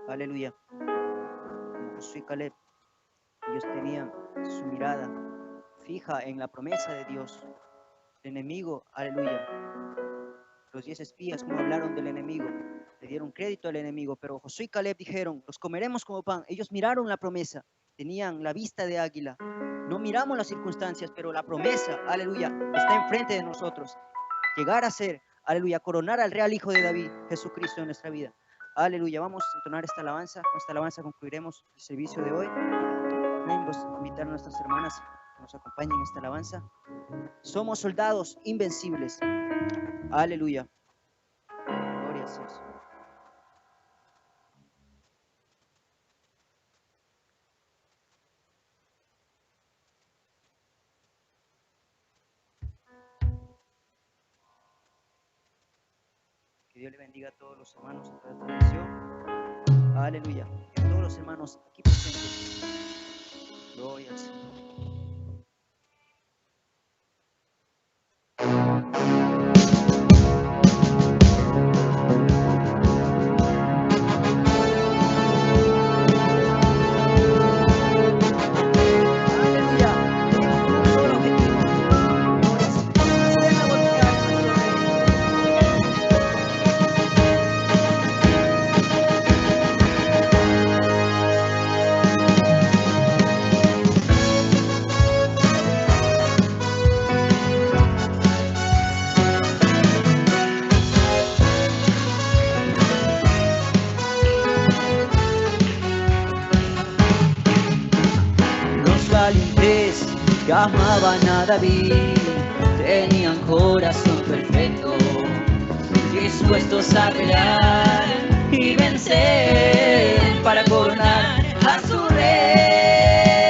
Aleluya. Como Josué y Caleb, ellos tenían su mirada fija en la promesa de Dios. El enemigo, aleluya. Los 10 espías, como hablaron del enemigo, le dieron crédito al enemigo, pero Josué y Caleb dijeron, los comeremos como pan. Ellos miraron la promesa, tenían la vista de águila. No miramos las circunstancias, pero la promesa, aleluya, está enfrente de nosotros. Llegar a ser, aleluya, coronar al real Hijo de David, Jesucristo en nuestra vida. Aleluya, vamos a entonar esta alabanza. Con esta alabanza concluiremos el servicio de hoy. Vamos a invitar a nuestras hermanas que nos acompañen en esta alabanza. Somos soldados invencibles. Aleluya. Gloria a Dios. Que Dios le bendiga a todos los hermanos en toda transmisión. Aleluya. Y a todos los hermanos aquí presentes. Gloria al Señor. Que amaban a David, tenían corazón perfecto, dispuestos a pelear y vencer para coronar a su rey.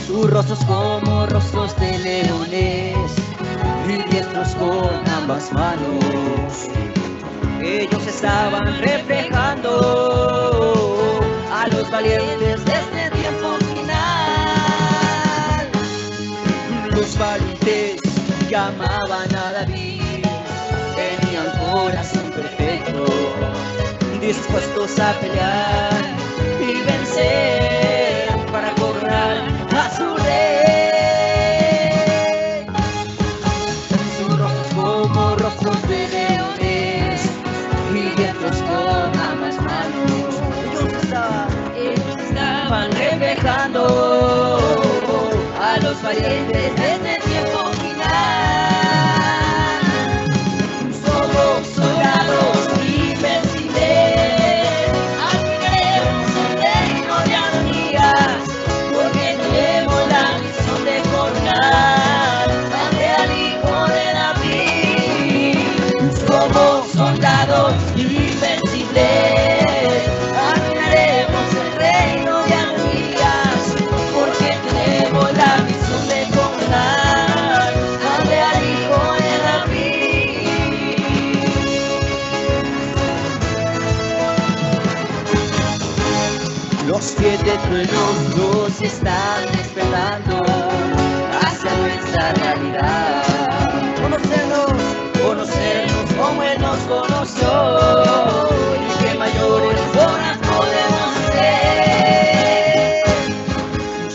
Sus rostros como rostros de leones y diestros con ambas manos. Ellos estaban reflejando a los valientes de este tiempo final. Los valientes que amaban a David tenían corazón perfecto, dispuestos a pelear y vencer para coronar a su rey. Sus rostros como rostros de leones y diestros con ambas manos. Ellos estaban reflejando a los valientes de este tiempo final. Somos soldados invencibles, admiremos el reino de armonías, porque tenemos la misión de coronar Los 7 truenos nos están despertando hacia nuestra realidad. Conocernos como Él nos conoció, y que mayores obras podemos hacer.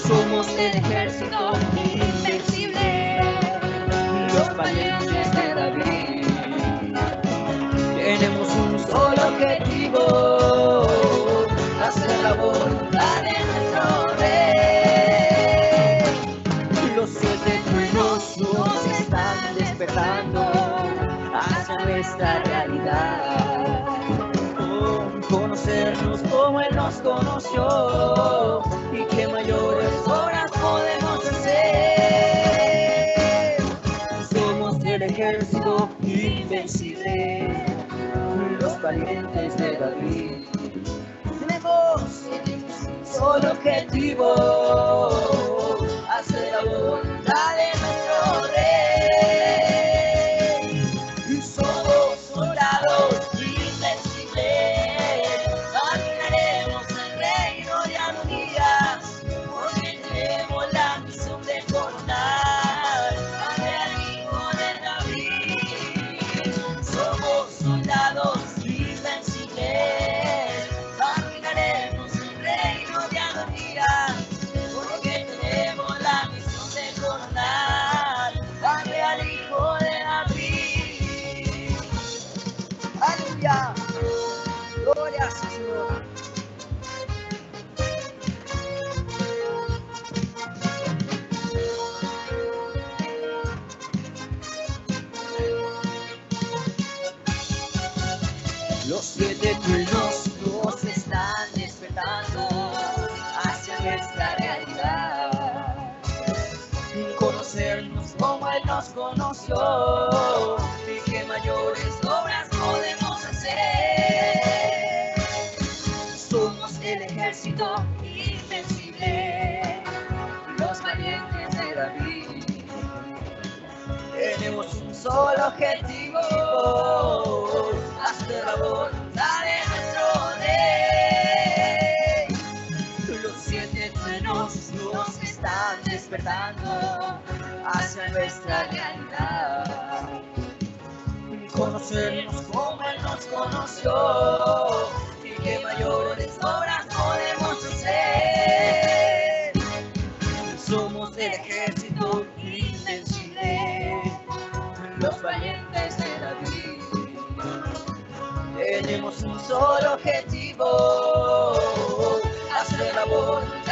Somos el ejército invencible, los valientes de David. Tenemos un solo objetivo: hacer la voluntad de nuestro Rey. Los 7 truenos nos están despertando hacia nuestra realidad. Oh, conocernos como Él nos conoció, y qué mayores obras podemos hacer. Somos el ejército invencible, los valientes de David. Tenemos un solo objetivo: hacer la voluntad de nuestro Rey. Somos soldados invencibles, caminaremos el reino de armonías, porque tenemos la misión de coronar al Hijo de David. Somos soldados invencibles, caminaremos el reino de armonías, porque tenemos la misión de coronar al Hijo de David. Aleluya, gloria al Señor. Los 7 truenos nos están despertando hacia nuestra realidad. Conocernos como Él nos conoció, y qué mayores obras podemos hacer. Somos el ejército invencible, los valientes de David. Tenemos un solo objetivo: hacer la voluntad de nuestro Rey. Los 7 truenos nos están despertando hacia nuestra realidad. Conocernos como Él nos conoció, y qué mayores obras podemos hacer. Somos el ejército invencible, los valientes de David. Tenemos un solo objetivo: hacer la voluntad